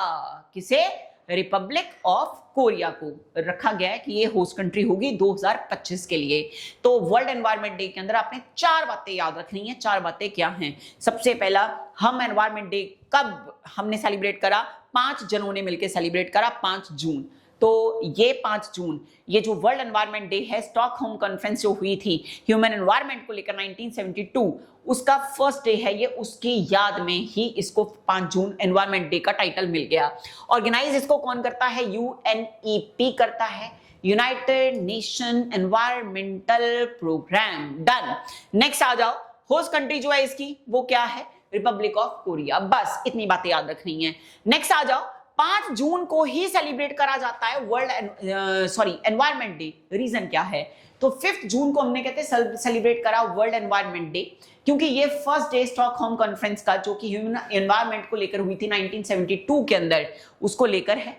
[SPEAKER 1] किसे, रिपब्लिक ऑफ कोरिया को रखा गया है कि ये होस्ट कंट्री होगी 2025 के लिए। तो वर्ल्ड एनवायरमेंट डे के अंदर आपने 4 बातें याद रखनी है। 4 बातें क्या हैं, सबसे पहला, हम एनवायरमेंट डे कब हमने सेलिब्रेट करा, 5 जनों ने मिलकर सेलिब्रेट करा, 5 जून। तो ये 5 जून, ये जो वर्ल्ड एनवायरमेंट डे है, स्टॉकहोम कॉन्फ्रेंस जो हुई थी ह्यूमन एनवायरमेंट को लेकर 1972, उसका फर्स्ट डे है ये, उसकी याद में ही इसको 5 जून एनवायरमेंट डे का टाइटल मिल गया। ऑर्गेनाइज इसको कौन करता है, UNEP करता है, United Nation environmental program. Done. Next आ जाओ, होस्ट कंट्री जो है इसकी वो क्या है, रिपब्लिक ऑफ कोरिया। बस इतनी बातें याद रखनी है। नेक्स्ट आ जाओ, 5 जून को ही सेलिब्रेट करा जाता है वर्ल्ड एनवायरमेंट डे। रीजन क्या है, तो 5 जून को हमने कहते हैं सेलिब्रेट करा वर्ल्ड एनवायरमेंट डे, क्योंकि ये फर्स्ट डे स्टॉकहोम कॉन्फ्रेंस का जो कि ह्यूमन एनवायरमेंट को लेकर हुई थी 1972 के अंदर, उसको लेकर है।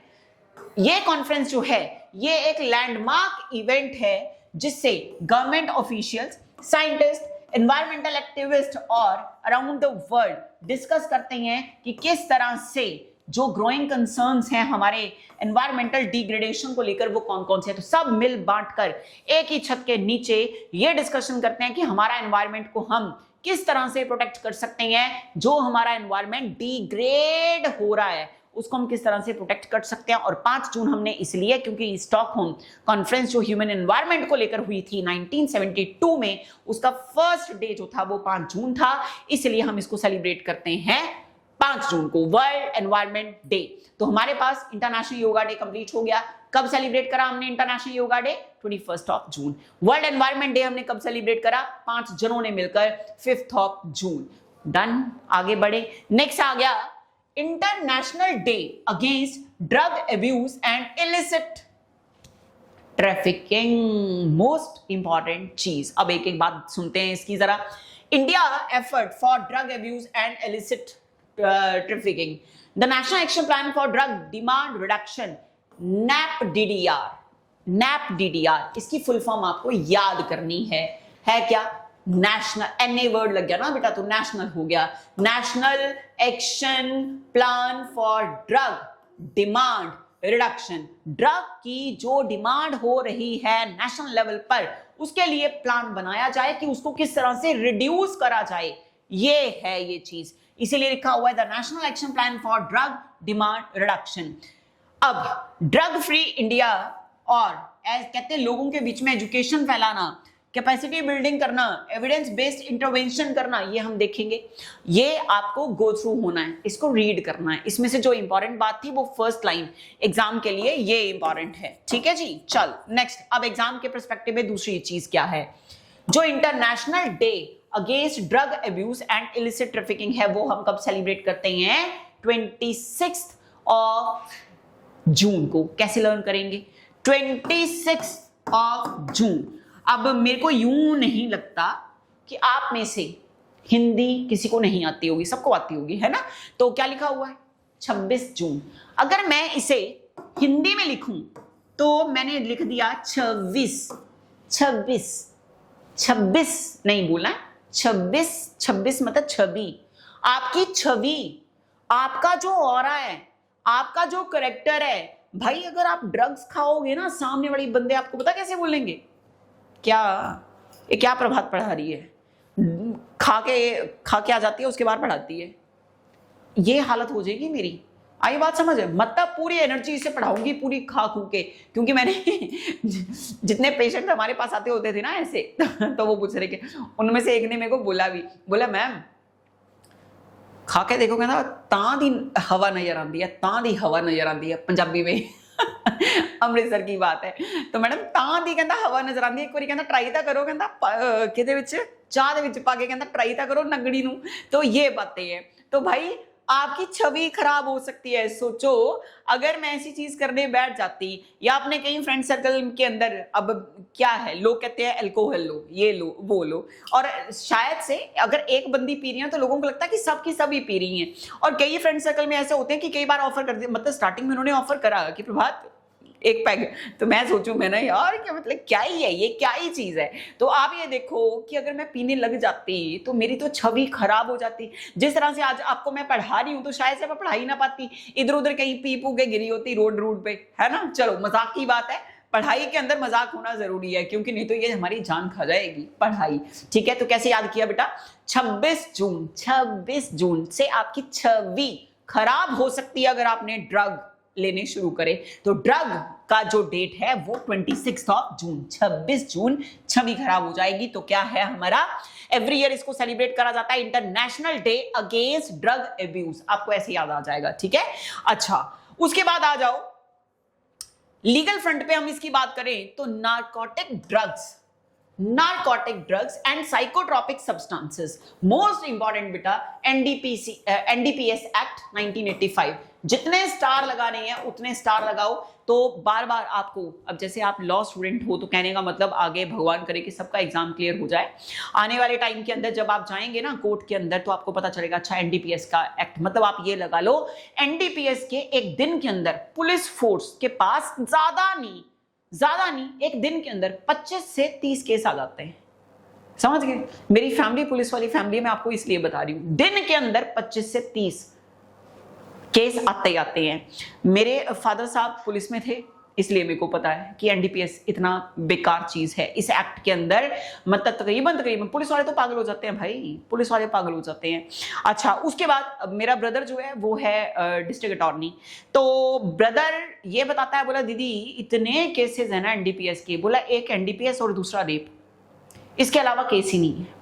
[SPEAKER 1] ये कॉन्फ्रेंस जो है ये एक लैंडमार्क इवेंट है जिससे government officials, scientist, environmental activist और अराउंड द वर्ल्ड डिस्कस करते हैं कि किस तरह से जो ग्रोइंग कंसर्न्स हैं हमारे एनवायरमेंटल डिग्रेडेशन को लेकर वो कौन कौन से हैं। तो सब मिल बांटकर एक ही छत के नीचे ये डिस्कशन करते हैं कि हमारा एनवायरमेंट को हम किस तरह से प्रोटेक्ट कर सकते हैं, जो हमारा एनवायरमेंट डिग्रेड हो रहा है उसको हम किस तरह से प्रोटेक्ट कर सकते हैं। और 5 जून हमने इसलिए क्योंकि स्टॉकहोम कॉन्फ्रेंस जो ह्यूमन एनवायरमेंट को लेकर हुई थी 1972 में, उसका फर्स्ट डे जो था वो 5 जून था, इसलिए हम इसको सेलिब्रेट करते हैं 5 जून को, वर्ल्ड एनवायरमेंट डे। तो हमारे पास इंटरनेशनल योगा डे कंप्लीट हो गया। कब सेलिब्रेट करा हमने इंटरनेशनल योगा डे, 21 जून। वर्ल्ड एनवायरमेंट डे हमने कब सेलिब्रेट करा, 5 जनों ने मिलकर 5 जून। डन, आगे बढ़े। नेक्स्ट आ गया international day against drug abuse and illicit trafficking. Most important चीज, अब एक एक बात सुनते हैं इसकी जरा। India effort for drug abuse and illicit trafficking, the National Action Plan for Drug Demand Reduction, NAPDDR, इसकी फुल फॉर्म आपको याद करनी है क्या, नेशनल, एनए वर्ड लग गया ना बेटा तो नेशनल हो गया, national action plan for drug demand reduction. Drug की जो डिमांड हो रही है नेशनल लेवल पर, उसके लिए प्लान बनाया जाए कि उसको किस तरह से रिड्यूस करा जाए, ये है ये चीज, इसीलिए लिखा हुआ है the national action plan for drug demand reduction. अब ड्रग फ्री इंडिया और कहते हैं लोगों के बीच में एजुकेशन फैलाना, कैपेसिटी बिल्डिंग करना, एविडेंस बेस्ड इंटरवेंशन करना, ये हम देखेंगे। ये आपको गो थ्रू होना है, इसको रीड करना है। इसमें से जो इंपॉर्टेंट बात थी वो फर्स्ट लाइन एग्जाम के लिए ये इंपॉर्टेंट है, ठीक है जी। चल नेक्स्ट, अब एग्जाम के पर्सपेक्टिव में दूसरी चीज क्या है, जो international day against drug abuse and illicit trafficking है वो हम कब सेलिब्रेट करते हैं, 26 जून को। कैसे लर्न करेंगे, 26 जून। अब मेरे को यूं नहीं लगता कि आप में से हिंदी किसी को नहीं आती होगी, सबको आती होगी, है ना। तो क्या लिखा हुआ है, 26 जून। अगर मैं इसे हिंदी में लिखूं तो मैंने लिख दिया 26 नहीं बोला, 26 मतलब 26। आपकी छवि, आपका जो ऑरा है, आपका जो करेक्टर है, भाई अगर आप ड्रग्स खाओगे ना, सामने वाली बंदे आपको पता कैसे बोलेंगे, क्या ये क्या प्रभात पढ़ा रही है, खा के आ जाती है, उसके बाद पढ़ाती है, ये हालत हो जाएगी मेरी। आई बात समझ है? मतलब पूरी एनर्जी से पढ़ाऊंगी, पूरी खा खू के, क्योंकि मैंने जितने पेशेंट हमारे पास आते होते थे ना ऐसे तो वो पूछ रहे के, उनमें से एक ने मेरे को बोला भी, बोला मैम खा के देखो, कहना तां दी हवा नजर आती है, तां दी हवा नजर आती है पंजाबी में अमृतसर की बात है। तो मैडम तां दी कहता हवा नजर आती है, एक बार कहता ट्राई तो करो, कहता किहदे विच चाह दे विच पा के कहता ट्राई तो करो नगड़ी नू। तो ये बातें हैं। तो भाई आपकी छवि खराब हो सकती है। सोचो अगर मैं ऐसी चीज करने बैठ जाती, या अपने कहीं फ्रेंड सर्कल के अंदर, अब क्या है लोग कहते हैं अल्कोहल लो, ये लो, वो लो, और शायद से अगर एक बंदी पी रही है तो लोगों को लगता है कि सबकी सभी पी रही हैं। और कई फ्रेंड सर्कल में ऐसे होते हैं कि कई बार ऑफर कर दिया, मतलब स्टार्टिंग में उन्होंने ऑफर करा कि प्रभात एक पैग, तो मैं सोचूं मैंने यार क्या मतलब क्या ही है ये, क्या ही चीज है। तो आप ये देखो कि अगर मैं पीने लग जाती तो मेरी तो छवि खराब हो जाती। जिस तरह से आज आपको मैं पढ़ा रही हूं तो शायद से मैं पढ़ा ही ना पाती, इधर उधर कहीं पी पू के गिरी होती रोड पे, है ना। चलो मजाक की बात है, पढ़ाई के अंदर मजाक होना जरूरी है, क्योंकि नहीं तो ये हमारी जान खा जाएगी पढ़ाई। ठीक है, तो कैसे याद किया बेटा, 26 जून से आपकी छवि खराब हो सकती है अगर आपने ड्रग लेने शुरू करे। तो ड्रग का जो डेट है वो 26 जून, 26 जून छवि खराब हो जाएगी। तो क्या है हमारा, एवरी ईयर इसको सेलिब्रेट करा जाता है international day against drug abuse. आपको ऐसे याद आ जाएगा। ठीक है, अच्छा उसके बाद आ जाओ लीगल फ्रंट पे। हम इसकी बात करें तो narcotic drugs and psychotropic substances, most important बेटा एनडीपीएस एक्ट 1985। जितने स्टार लगाने हैं उतने स्टार लगाओ। तो बार बार आपको, अब जैसे आप लॉ स्टूडेंट हो तो कहने का मतलब आगे भगवान करे कि सबका एग्जाम क्लियर हो जाए। आने वाले टाइम के अंदर जब आप जाएंगे ना कोर्ट के अंदर तो आपको पता चलेगा, अच्छा एनडीपीएस का एक्ट, मतलब आप ये लगा लो एनडीपीएस के एक दिन के अंदर पुलिस फोर्स के पास ज्यादा नहीं एक दिन के अंदर 25 से 30 केस आ जाते हैं। समझ गए, मेरी फैमिली पुलिस वाली फैमिली में आपको इसलिए बता रही हूं, दिन के अंदर 25 से 30 केस आते हैं। मेरे फादर साहब पुलिस में थे, इसलिए मेरे को पता है कि एनडीपीएस इतना बेकार चीज है। इस एक्ट के अंदर मतलब तकरीबन पुलिस वाले तो पागल हो जाते हैं भाई, पुलिस वाले पागल हो जाते हैं। अच्छा उसके बाद मेरा ब्रदर जो है वो है डिस्ट्रिक्ट अटॉर्नी। तो ब्रदर ये बताता है, बोला दीदी इतने केसेस है ना एनडीपीएस के, बोला एक एनडीपीएस और दूसरा रेप, इसके अलावा केस ही नहीं है।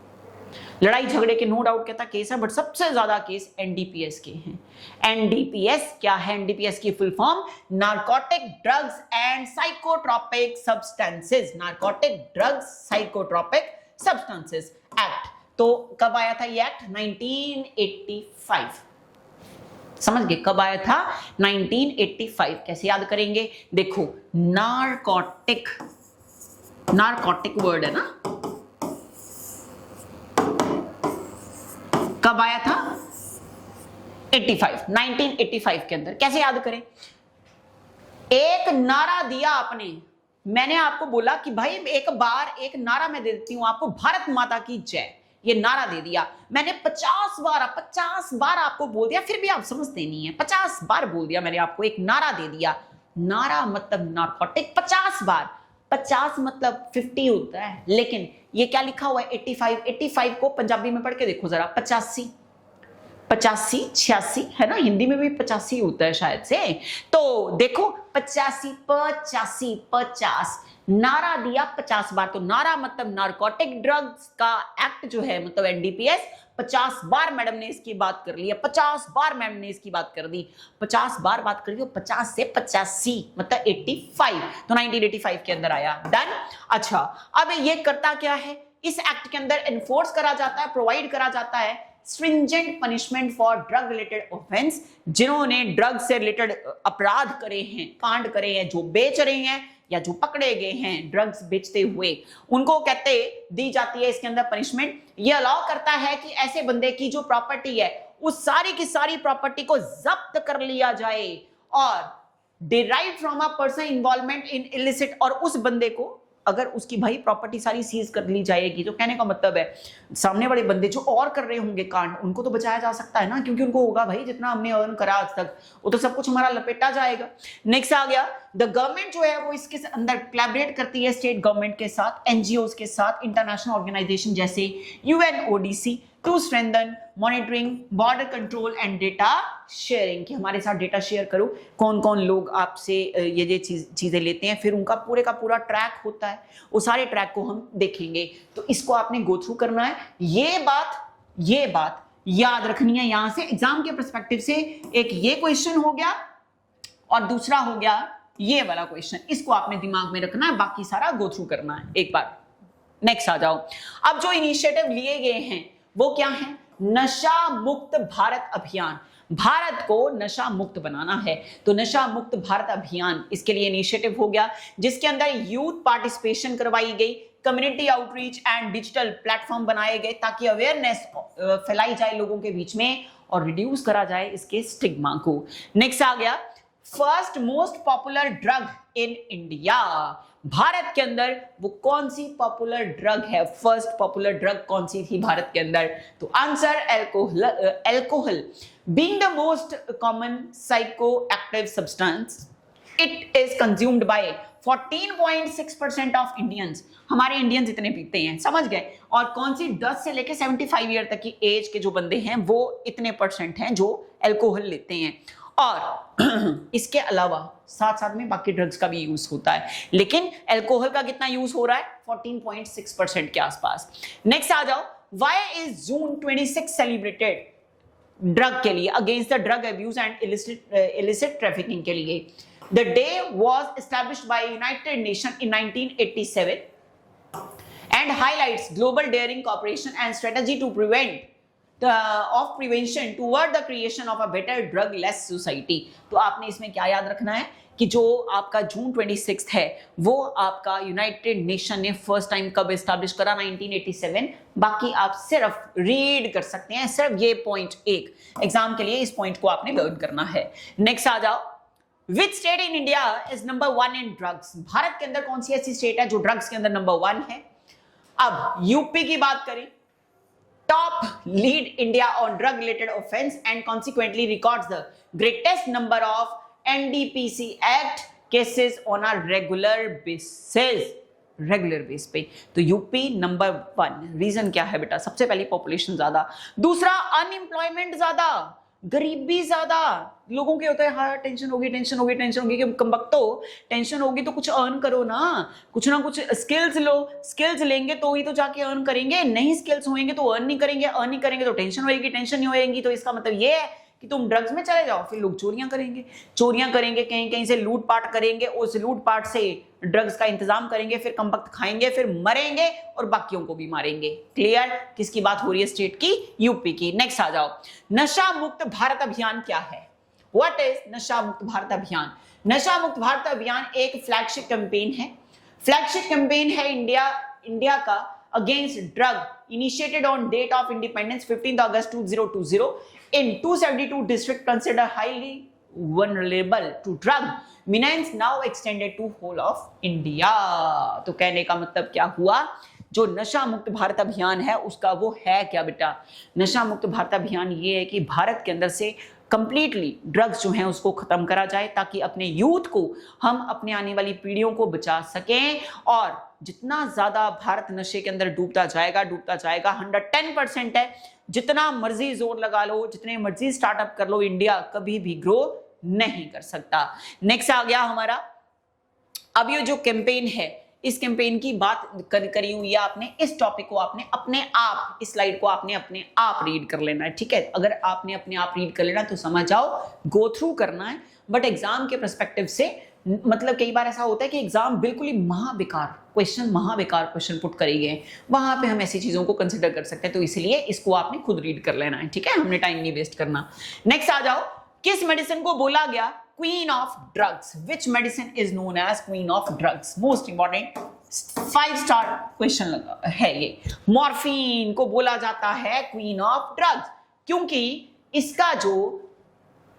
[SPEAKER 1] लड़ाई झगड़े के नो डाउट कहता केस है, बट सबसे ज्यादा केस एनडीपीएस के हैं। एनडीपीएस क्या है, एनडीपीएस की full form narcotic drugs and psychotropic substances, narcotic drugs psychotropic substances act. तो कब आया था ये एक्ट, 1985। समझ गए कब आया था, 1985। कैसे याद करेंगे, देखो नारकोटिक वर्ड है ना, कब आया था 1985 के अंदर। कैसे याद करें, एक नारा दिया आपने, मैंने आपको बोला कि भाई एक बार एक नारा मैं दे देती हूं आपको, भारत माता की जय, ये नारा दे दिया मैंने 50 बार आपको बोल दिया, फिर भी आप समझते नहीं है। 50 बार बोल दिया मैंने आपको, एक नारा दे दिया, नारा मतलब नारकोटिक 50 बार, 50 मतलब 50 होता है, लेकिन ये क्या लिखा हुआ है 85 को पंजाबी में पढ़ के देखो जरा, 85 86 है ना, हिंदी में भी 85 होता है शायद से। तो देखो 50 नारा दिया 50 बार, तो नारा मतलब नारकोटिक ड्रग्स का एक्ट जो है मतलब एनडीपीएस, 50 बार मैडम ने इसकी बात कर ली है, 50 बार मैडम ने इसकी बात कर दी, 50 बार बात कर दी, 50 से 85 मतलब 85, तो 1985 के अंदर आया। डन। अच्छा अब ये करता क्या है, इस एक्ट के अंदर एनफोर्स करा जाता है, प्रोवाइड करा जाता है stringent punishment for drug related offence, जिन्होंने ड्रग से रिलेटेड अपराध करे हैं, कांड करे हैं, जो बेच रहे हैं या जो पकड़े गए हैं ड्रग्स बेचते हुए, उनको कहते दी जाती है इसके अंदर पनिशमेंट। ये अलाउ करता है कि ऐसे बंदे की जो प्रॉपर्टी है उस सारी की सारी प्रॉपर्टी को जब्त कर लिया जाए और derive from a person involvement in illicit, और उस बंदे को अगर उसकी भाई प्रॉपर्टी सारी सीज कर ली जाएगी, तो कहने का मतलब है सामने वाले बंदे जो और कर रहे होंगे कांड, उनको तो बचाया जा सकता है ना, क्योंकि उनको होगा भाई जितना हमने अर्न करा आज तक वो तो सब कुछ हमारा लपेटा जाएगा। नेक्स्ट आ गया, द गवर्नमेंट जो है वो इसके अंदर कोलैबोरेट करती है स्टेट गवर्नमेंट के साथ, एनजीओ के साथ, इंटरनेशनल ऑर्गेनाइजेशन जैसे UNODC to strengthen monitoring, border control and data sharing, कि हमारे साथ डेटा शेयर करो, कौन कौन लोग आपसे ये चीजें लेते हैं, फिर उनका पूरे का पूरा ट्रैक होता है, वो सारे ट्रैक को हम देखेंगे। तो इसको आपने गो थ्रू करना है। ये बात याद रखनी है। यहां से एग्जाम के पर्सपेक्टिव से एक ये क्वेश्चन हो गया और दूसरा हो गया ये वाला क्वेश्चन, इसको आपने दिमाग में रखना है, बाकी सारा गो थ्रू करना है एक बार। नेक्स्ट आ जाओ। अब जो इनिशिएटिव लिए गए हैं वो क्या है? नशा मुक्त भारत अभियान। भारत को नशा मुक्त बनाना है, तो नशा मुक्त भारत अभियान, इसके लिए इनिशिएटिव हो गया, जिसके अंदर यूथ पार्टिसिपेशन करवाई गई, community outreach and digital platform बनाए गए ताकि अवेयरनेस फैलाई जाए लोगों के बीच में और रिड्यूस करा जाए इसके स्टिग्मा को। नेक्स्ट आ गया, first most popular drug in India. Bharat के अंदर वो कौन सी पॉपुलर ड्रग है? फर्स्ट पॉपुलर ड्रग कौन सी थी भारत के अंदर? तो answer alcohol being the most common psychoactive substance, it is consumed by 14.6% of Indians. हमारे इंडियंस इतने पीते हैं, समझ गए। और कौन सी 10 से लेके 75 ईयर तक की एज के जो बंदे हैं वो इतने परसेंट हैं जो एल्कोहल लेते हैं। और इसके अलावा साथ साथ में बाकी ड्रग्स का भी यूज होता है, लेकिन एल्कोहल का कितना यूज हो रहा है? 14.6% के आसपास। नेक्स्ट आ जाओ, why is June 26 celebrated? Drug के लिए, against the drug abuse and illicit trafficking के लिए। The day was established bye United nation in 1987 and highlights global daring cooperation and strategy to prevent of prevention toward the creation of a better drug less society। तो आपने इसमें क्या याद रखना है कि जो आपका जून 26 है वो आपका यूनाइटेड नेशन ने फर्स्ट टाइम कब एस्टैब्लिश करा? 1987। बाकी आप सिर्फ रीड कर सकते हैं, सिर्फ ये पॉइंट एक एग्जाम के लिए इस पॉइंट को आपने लर्न करना है। नेक्स्ट आ जाओ, which state in India is number 1 in drugs? Bharat के अंदर कौन सी ऐसी स्टेट है जो ड्रग्स के अंदर नंबर 1 है? अब यूपी की बात करें, top lead India on drug related offence and consequently records the greatest number of NDPC act cases on a regular base पे। तो यूपी नंबर 1। रीजन क्या है बेटा? सबसे पहली पॉपुलेशन ज्यादा, दूसरा अनएम्प्लॉयमेंट ज्यादा, गरीबी ज्यादा। लोगों के होता है हाँ टेंशन होगी कि कमबख्तो टेंशन होगी तो कुछ अर्न करो ना कुछ स्किल्स लो, स्किल्स लेंगे तो ही तो जाके अर्न करेंगे, नहीं स्किल्स होंगे तो अर्न नहीं करेंगे तो टेंशन होएगी, टेंशन नहीं होएगी तो इसका मतलब ये है कि तुम ड्रग्स में चले जाओ, फिर लोग चोरियां करेंगे, कहीं से लूटपाट करेंगे, उस लूटपाट से ड्रग्स का इंतजाम करेंगे, फिर कमबख्त खाएंगे, फिर मरेंगे और बाकियों को भी मारेंगे। क्लियर? किसकी बात हो रही है? स्टेट की, यूपी की। नेक्स्ट आ जाओ, नशा मुक्त भारत अभियान क्या है? व्हाट इज नशा मुक्त भारत अभियान? नशा मुक्त भारत अभियान एक फ्लैगशिप कैंपेन है इंडिया का against drug, initiated on date of independence 15 अगस्त 2020 in 272 districts considered highly vulnerable to drug menace, now extended to whole of India। तो कहने का मतलब क्या हुआ? जो नशा मुक्त भारत अभियान है उसका वो है क्या बेटा? नशा मुक्त भारत अभियान ये है कि भारत के अंदर से कंप्लीटली ड्रग्स जो हैं उसको खत्म करा जाए ताकि अपने यूथ को हम अपने आने वाली पीढ़ियों को बचा सकें। और जितना ज्यादा भारत नशे के अंदर डूबता जाएगा 110% है, जितना मर्जी जोर लगा लो, जितने मर्जी स्टार्टअप कर लो, इंडिया कभी भी ग्रो नहीं कर सकता। नेक्स्ट आ गया हमारा, अब ये जो कैंपेन है इस कैंपेन की बात करी हुई है आपने, इस टॉपिक को आपने अपने आप, इस स्लाइड को आपने अपने आप रीड कर लेना है, ठीक है? अगर आपने अपने आप रीड कर लेना तो समझ जाओ, गो थ्रू करना है। बट एग्जाम के पर्सपेक्टिव से मतलब कई बार ऐसा होता है कि एग्जाम बिल्कुल ही महाबेकार क्वेश्चन पुट करे गए, वहां पे हम ऐसी चीजों को कंसिडर कर सकते हैं, तो इसलिए इसको आपने खुद रीड कर लेना है, ठीक है? हमने टाइम नहीं वेस्ट करना। नेक्स्ट आ जाओ, किस मेडिसिन को बोला गया queen of drugs? Which medicine is known as queen of drugs? Most important 5 star question है ये। मॉर्फिन को बोला जाता है क्वीन ऑफ ड्रग्स क्योंकि इसका जो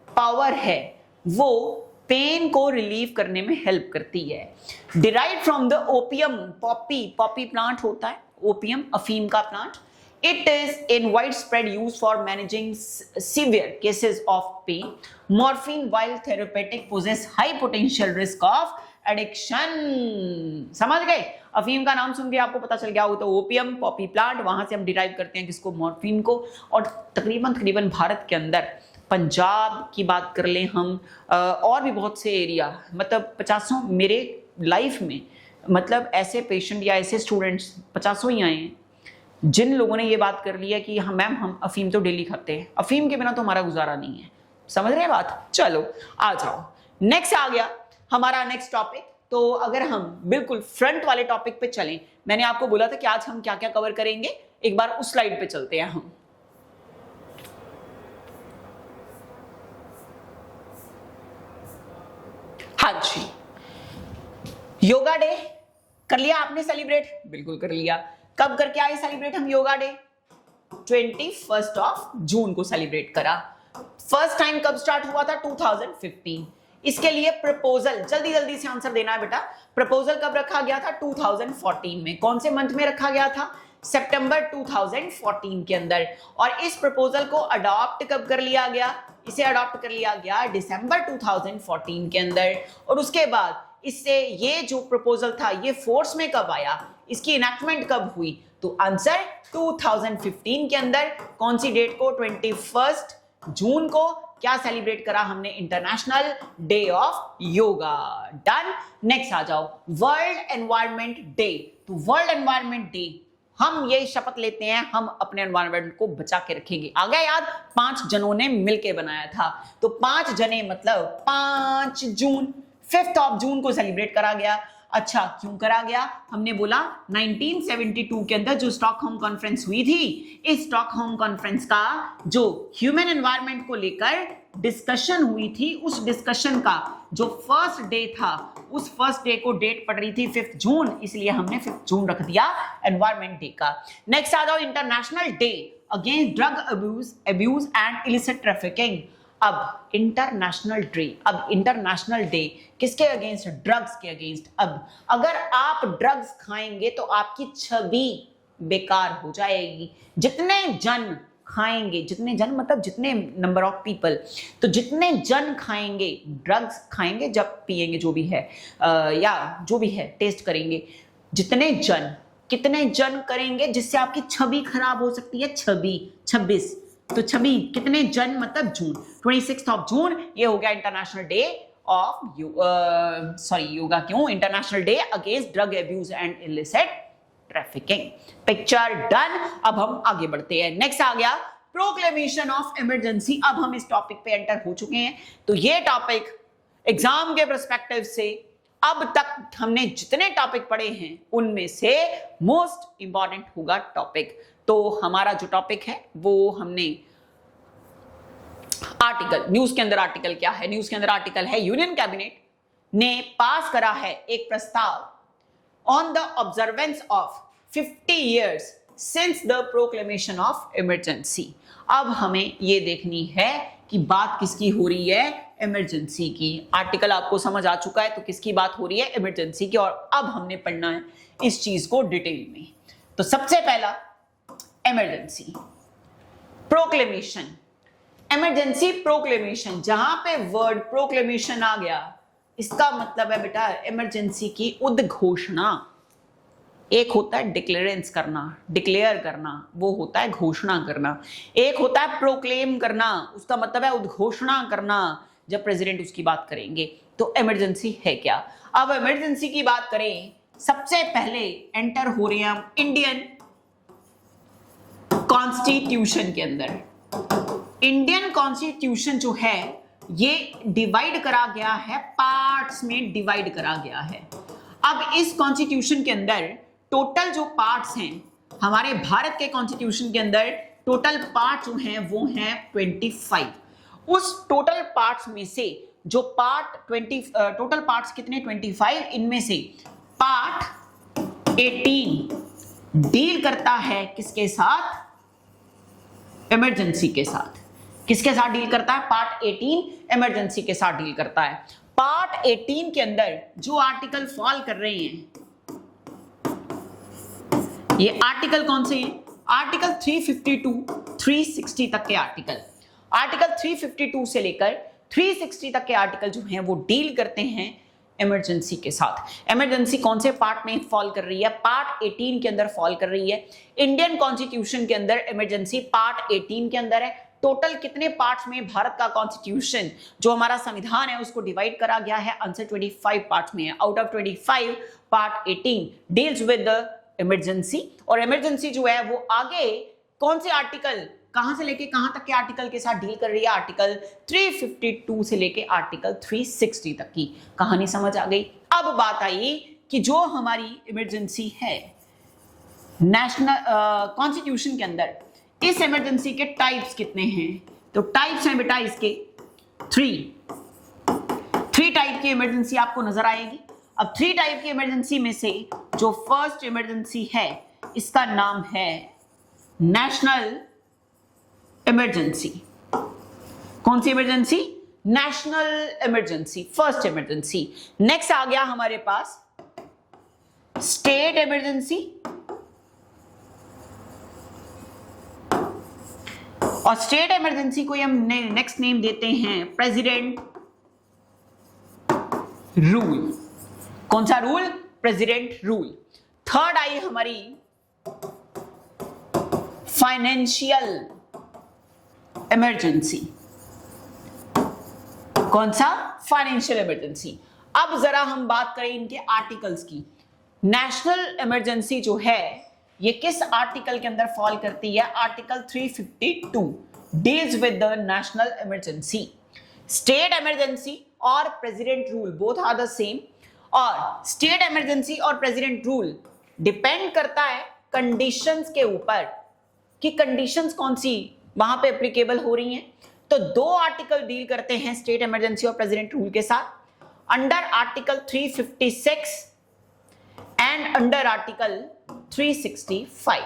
[SPEAKER 1] पावर है वो पेन को रिलीव करने में हेल्प करती है। Derive from the opium, poppy plant होता है ओपियम, अफीम का plant. It is in widespread use for managing severe cases of pain. Morphine while therapeutic poses high potential risk of addiction. समझ गए? अफीम का नाम सुन के आपको पता चल गया हो तो ओपियम, पॉपी प्लांट, वहां से हम डिराइव करते हैं किसको? मॉर्फिन को। और तकरीबन भारत के अंदर पंजाब की बात कर लें हम, और भी बहुत से एरिया, मतलब 50 मेरे लाइफ में मतलब ऐसे पेशेंट या ऐसे स्टूडेंट्स 50 ही आए हैं जिन लोगों ने ये बात कर लिया कि हम मैम हम अफीम तो डेली खाते हैं, अफीम के बिना तो हमारा गुजारा नहीं है। समझ रहे हैं बात? चलो आ जाओ, नेक्स्ट आ गया हमारा नेक्स्ट टॉपिक। तो अगर हम बिल्कुल फ्रंट वाले टॉपिक पे चलें, मैंने आपको बोला था कि आज हम क्या क्या कवर करेंगे, एक बार उस स्लाइड पे चलते हैं हम। हाँ जी, योगा डे कर लिया आपने सेलिब्रेट? बिल्कुल कर लिया। कब करके आए सेलिब्रेट हम योगा डे? 21 जून को सेलिब्रेट करा। फर्स्ट टाइम कब स्टार्ट हुआ था? 2015। इसके लिए प्रपोजल, जल्दी से आंसर देना है बेटा। प्रपोजल कब रखा गया था? 2014 में। कौन से मंथ में रखा गया था? सितंबर 2014 के अंदर। और इस प्रपोजल को अडॉप्ट कब कर लिया गया? इसे अडॉप्ट कर लिया गया दिसंबर 2014 के अंदर। और उसके बाद इससे ये जो प्रपोजल था ये फोर्स में कब आया? इसकी इनैक्टमेंट कब हुई? तो आंसर 2015 के अंदर। कौन सी डेट को? 21 जून को। क्या सेलिब्रेट करा हमने? International day of yoga. Done. Next आ जाओ, वर्ल्ड एनवायरनमेंट डे। तो वर्ल्ड एनवायरनमेंट डे हम ये शपथ लेते हैं हम अपने एनवायरनमेंट को बचा के रखेंगे। आ गया याद? 5 जनों ने मिलके बनाया था। तो 5 जने मतलब 5 जून, 5 जून को सेलिब्रेट करा गया। अच्छा, क्यों करा गया? हमने बोला 1972 के अंदर जो स्टॉकहोम कॉन्फ्रेंस हुई थी, इस स्टॉकहोम कॉन्फ्रेंस का जो ह्यूमन एनवायरनमेंट को लेकर डिस्कशन हुई थी, उस डिस्कशन का जो फर्स्ट डे था, उस फर्स्ट डे को डेट पड़ रही थी 5 जून, इसलिए हमने 5 जून रख दिया एनवायरनमेंट डे का। नेक्स्ट आ जाओ, international day against drug abuse and illicit trafficking. अब इंटरनेशनल डे किसके अगेंस्ट? ड्रग्स के अगेंस्ट। अब अगर आप ड्रग्स खाएंगे तो आपकी छवि बेकार हो जाएगी। जितने जन खाएंगे, जितने जन मतलब जितने नंबर ऑफ पीपल, तो जितने जन खाएंगे, ड्रग्स खाएंगे जब पिएंगे जो भी है, या जो भी है टेस्ट करेंगे, जितने जन, कितने जन करेंगे जिससे आपकी छवि खराब हो सकती है। छवि 26, तो छवि कितने जन मतलब जून। 26 जून ये हो गया इंटरनेशनल डे ऑफ योगा। क्यों? International day against drug abuse and illicit trafficking. Picture done. अब हम आगे बढ़ते हैं। नेक्स्ट आ गया प्रोक्लेमेशन ऑफ इमरजेंसी। अब हम इस टॉपिक पे एंटर हो चुके हैं। तो ये टॉपिक एग्जाम के पर्सपेक्टिव से अब तक हमने जितने टॉपिक पढ़े हैं उनमें से मोस्ट इंपॉर्टेंट होगा टॉपिक। तो हमारा जो टॉपिक है वो हमने आर्टिकल, न्यूज के अंदर आर्टिकल क्या है? न्यूज के अंदर आर्टिकल है यूनियन कैबिनेट ने पास करा है एक प्रस्ताव on the observance of 50 years since the proclamation of emergency. अब हमें ये देखनी है कि बात किसकी हो रही है? इमरजेंसी की। आर्टिकल आपको समझ आ चुका है तो किसकी बात हो रही है? इमरजेंसी की। और अब हमने पढ़ना है इस चीज को डिटेल में। तो सबसे पहला इमरजेंसी प्रोक्लेमेशन। इमरजेंसी प्रोक्लेमेशन, जहां पे वर्ड प्रोक्लेमेशन आ गया, इसका मतलब है बेटा इमरजेंसी की उद्घोषणा। एक होता है डिक्लेरेंस करना, डिक्लेयर करना, वो होता है घोषणा करना। एक होता है प्रोक्लेम करना, उसका मतलब है उद्घोषणा करना, जब प्रेसिडेंट उसकी बात करेंगे। तो इमरजेंसी है क्या? अब इमरजेंसी की बात करें, सबसे पहले एंटर हो रहे हैं हम इंडियन कॉन्स्टिट्यूशन के अंदर। इंडियन कॉन्स्टिट्यूशन जो है ये डिवाइड करा गया है, पार्ट्स में डिवाइड करा गया है। अब इस कॉन्स्टिट्यूशन के अंदर टोटल जो पार्ट्स हैं, हमारे भारत के कॉन्स्टिट्यूशन के अंदर टोटल पार्ट जो हैं वो हैं 25। उस टोटल पार्ट्स में से जो टोटल पार्ट्स कितने? 25। इनमें से पार्ट 18 डील करता है किसके साथ? इमरजेंसी के साथ। किसके साथ डील करता है? पार्ट 18 इमरजेंसी के साथ डील करता है। पार्ट 18 के अंदर जो आर्टिकल फॉल कर रहे हैं, ये आर्टिकल कौन से हैं? आर्टिकल 352 360 तक के आर्टिकल, आर्टिकल 352 से लेकर 360 तक के आर्टिकल जो हैं वो डील करते हैं इमरजेंसी के साथ। इमरजेंसी कौन से पार्ट में फॉल कर रही है? पार्ट 18 के अंदर फॉल कर रही है। इंडियन कॉन्स्टिट्यूशन के अंदर इमरजेंसी पार्ट 18 के अंदर है। टोटल कितने पार्ट्स में भारत का कॉन्स्टिट्यूशन जो हमारा संविधान है उसको डिवाइड करा गया है? आंसर 25 पार्ट्स में है। Out of 25 part 18 deals with the emergency, और इमरजेंसी जो है वो आगे कौन से आर्टिकल, कहां से लेके कहां तक के आर्टिकल के साथ डील कर रही है? आर्टिकल 352 से लेके आर्टिकल 360 तक की कहानी समझ आ गई। अब बात आई कि जो हमारी इमरजेंसी है नेशनल कॉन्स्टिट्यूशन के अंदर, इस इमरजेंसी के टाइप्स कितने हैं? तो टाइप्स हैं बेटा इसके 3 टाइप की इमरजेंसी आपको नजर आएगी। अब 3 टाइप की इमरजेंसी में से जो फर्स्ट इमरजेंसी है इसका नाम है नेशनल इमरजेंसी। कौन सी emergency? National emergency, first emergency. Next आ गया हमारे पास स्टेट इमरजेंसी, और स्टेट इमरजेंसी को हम नेक्स्ट नेम देते हैं प्रेसिडेंट रूल। कौन सा रूल? President rule. थर्ड आई हमारी फाइनेंशियल इमरजेंसी। कौन सा? Financial emergency. अब जरा हम बात करें इनके आर्टिकल्स की। नेशनल इमरजेंसी जो है ये किस आर्टिकल के अंदर फॉल करती है? Article 352 deals with the national emergency. State emergency और president rule both are the same, और स्टेट इमरजेंसी और प्रेसिडेंट रूल डिपेंड करता है कंडीशंस के ऊपर कि कंडीशंस कौन सी वहां पे एप्लीकेबल हो रही हैं। तो 2 आर्टिकल डील करते हैं स्टेट इमरजेंसी और प्रेसिडेंट रूल के साथ, under article 356 and under article 365।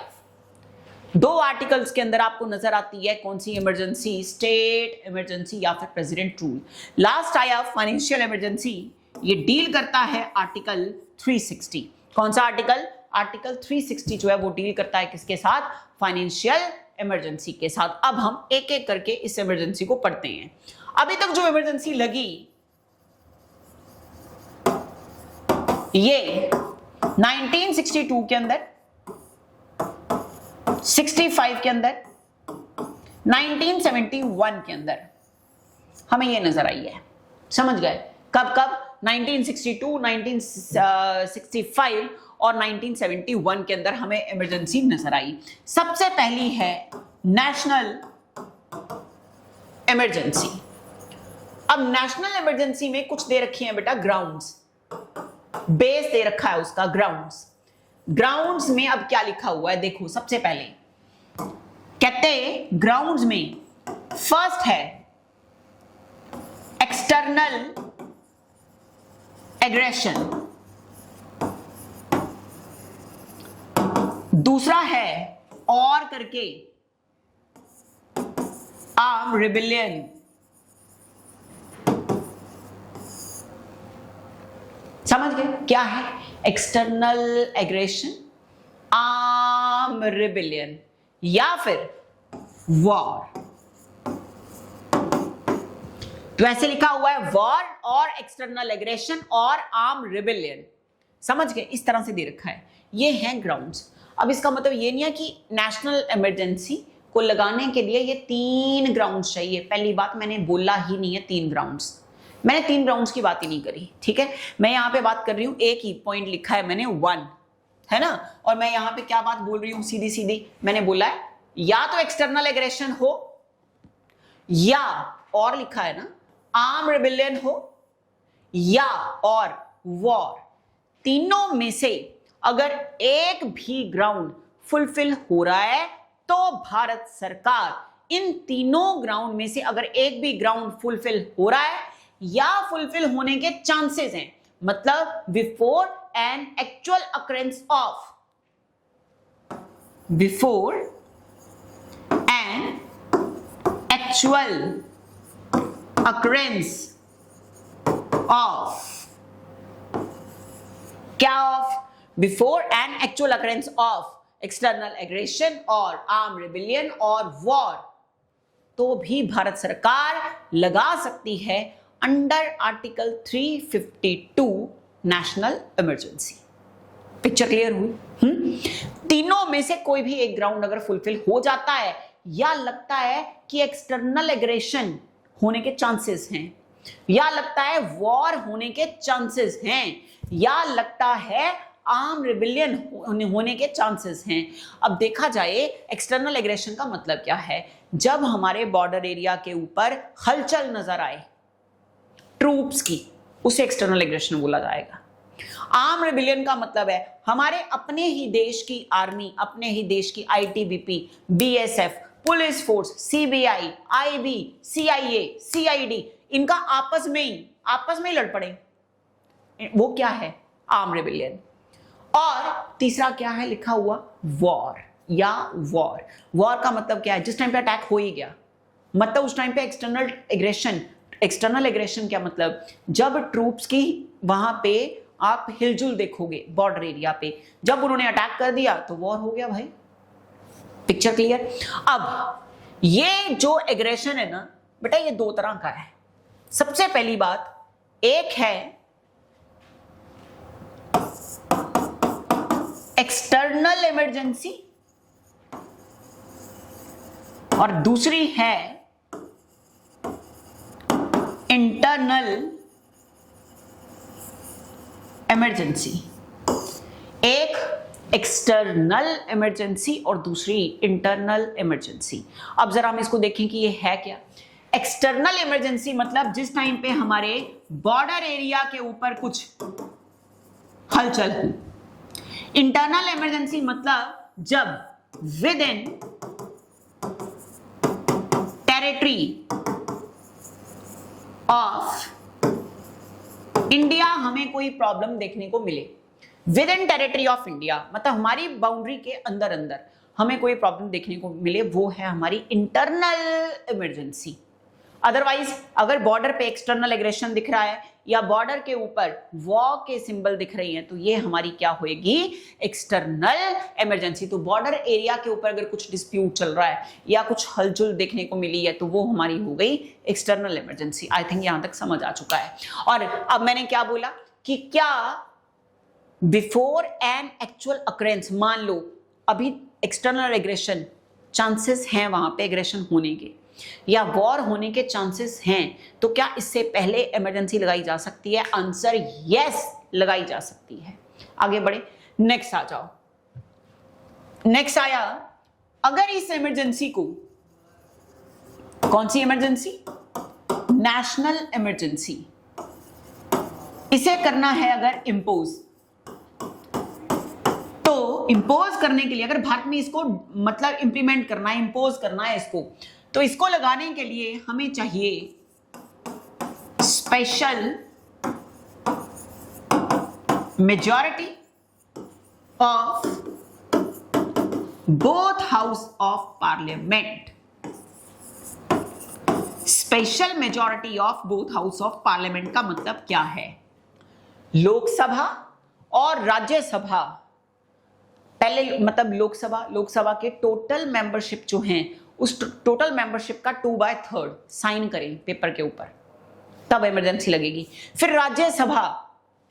[SPEAKER 1] 2 articles के अंदर आपको नजर आती है कौन सी इमरजेंसी? स्टेट इमरजेंसी या फिर प्रेसिडेंट रूल। लास्ट आया फाइनेंशियल इमरजेंसी, ये डील करता है आर्टिकल 360। कौन सा आर्टिकल? आर्टिकल 360 जो है वो डील करता है किसके साथ? फाइनेंशियल इमरजेंसी के साथ। अब हम एक एक करके इस इमरजेंसी को पढ़ते हैं। अभी तक जो इमरजेंसी लगी ये 1962 के अंदर, 65 के अंदर, 1971 के अंदर हमें ये नजर आई है। समझ गए? कब कब? 1962, 1965 और 1971 के अंदर हमें इमरजेंसी नजर आई। सबसे पहली है नेशनल इमरजेंसी। अब नेशनल इमरजेंसी में कुछ दे रखी है बेटा ग्राउंड्स, बेस दे रखा है उसका ग्राउंड्स। ग्राउंड्स में अब क्या लिखा हुआ है देखो। सबसे पहले कहते ग्राउंड्स में फर्स्ट है एक्सटर्नल एग्रेशन, दूसरा है और करके आर्म रिबेलियन, समझ गए क्या है? एक्सटर्नल एग्रेशन, आर्म रिबेलियन या फिर वॉर। तो ऐसे लिखा हुआ है वॉर और एक्सटर्नल एग्रेशन और आर्म रिबेलियन। समझ गए? इस तरह से दे रखा है। ये हैं ग्राउंड्स। अब इसका मतलब ये नहीं है कि नेशनल इमरजेंसी को लगाने के लिए ये 3 ग्राउंड्स चाहिए। पहली बात मैंने बोला ही नहीं है 3 ग्राउंड्स, मैंने 3 ग्राउंड्स की बात ही नहीं करी। ठीक है, मैं यहां पे बात कर रही हूं, एक ही पॉइंट लिखा है मैंने 1, है ना। और मैं यहां पे क्या बात बोल रही हूं? सीधी सीधी मैंने बोला है या तो एक्सटर्नल एग्रेशन हो या और लिखा है ना आर्म रिबेलियन हो या और वॉर। तीनों में से अगर एक भी ग्राउंड फुलफिल हो रहा है तो भारत सरकार इन तीनों ग्राउंड में से अगर एक भी ग्राउंड फुलफिल हो रहा है या फुलफिल होने के चांसेस हैं, मतलब before an actual occurrence of, before an actual occurrence of, क्या of? Before an actual occurrence of external aggression और आर्म रिबिलियन और वॉर, तो भी भारत सरकार लगा सकती है under article 352 national emergency. Picture clear हुई? तीनों में से कोई भी एक ग्राउंड अगर फुलफिल हो जाता है या लगता है कि एक्सटर्नल एग्रेशन होने के चांसेस हैं, या लगता है वॉर होने के चांसेस हैं, या लगता है आर्म रिबिलियन होने के चांसेस हैं। अब देखा जाए एक्सटर्नल एग्रेशन का मतलब क्या है? जब हमारे बॉर्डर एरिया के ऊपर हलचल नजर आए ट्रूप्स की, उसे एक्सटर्नल एग्रेशन बोला जाएगा। आर्म रिबिलियन का मतलब है हमारे अपने ही देश की आर्मी, अपने ही देश की ITBP, BSF, police force, CBI, IB, CIA, CID, इनका आपस में ही लड़ पड़े, वो क्या है? Arm rebellion. और तीसरा क्या है लिखा हुआ? वॉर या वॉर। वॉर का मतलब क्या है? जिस टाइम पे अटैक हो ही गया, मतलब उस टाइम पे एक्सटर्नल एग्रेशन। एक्सटर्नल एग्रेशन क्या मतलब? जब ट्रूप्स की वहां पे आप हिलजुल देखोगे बॉर्डर एरिया पे, जब उन्होंने अटैक कर दिया तो वॉर हो गया भाई। Picture clear? अब ये जो एग्रेशन है ना बेटा, ये दो तरह का है। सबसे पहली बात, एक है एक्सटर्नल इमरजेंसी और दूसरी है इंटरनल इमरजेंसी। एक एक्सटर्नल इमरजेंसी और दूसरी इंटरनल इमरजेंसी। अब जरा हम इसको देखें कि ये है क्या। एक्सटर्नल इमरजेंसी मतलब जिस टाइम पे हमारे बॉर्डर एरिया के ऊपर कुछ हलचल हो। इंटरनल इमरजेंसी मतलब जब with in territory of India हमें कोई प्रॉब्लम देखने को मिले। With in territory of India मतलब हमारी बाउंड्री के अंदर अंदर हमें कोई प्रॉब्लम देखने को मिले, वो है हमारी इंटरनल इमरजेंसी। अदरवाइज अगर बॉर्डर पे एक्सटर्नल एग्रेशन दिख रहा है या बॉर्डर के ऊपर वॉर के सिंबल दिख रही हैं, तो ये हमारी क्या होएगी? External emergency. तो बॉर्डर एरिया के ऊपर अगर कुछ डिस्प्यूट चल रहा है या कुछ हलचल देखने को मिली है, तो वो हमारी हो गई एक्सटर्नल इमरजेंसी। आई थिंक यहां तक समझ आ चुका है। और अब मैंने क्या बोला कि क्या बिफोर एन एक्चुअल अकरेंस, मान लो अभी एक्सटर्नल एग्रेशन चांसेस हैं वहां पे एग्रेशन होने के या वॉर होने के चांसेस हैं, तो क्या इससे पहले इमरजेंसी लगाई जा सकती है? आंसर यस, लगाई जा सकती है। आगे बढ़े, नेक्स्ट आ जाओ। नेक्स्ट आया, अगर इस इमरजेंसी को, कौन सी इमरजेंसी? नेशनल इमरजेंसी, इसे करना है अगर इंपोज, तो इंपोज करने के लिए अगर भारत में इसको मतलब इंप्लीमेंट करना है, इंपोज करना है इसको, तो इसको लगाने के लिए हमें चाहिए special majority of both house of parliament. Special majority of both house of parliament का मतलब क्या है? लोकसभा और राज्यसभा, पहले मतलब लोकसभा के टोटल मेंबरशिप जो हैं, उस टोटल मेंबरशिप का 2/3 साइन करें पेपर के ऊपर, तब इमरजेंसी लगेगी। फिर राज्यसभा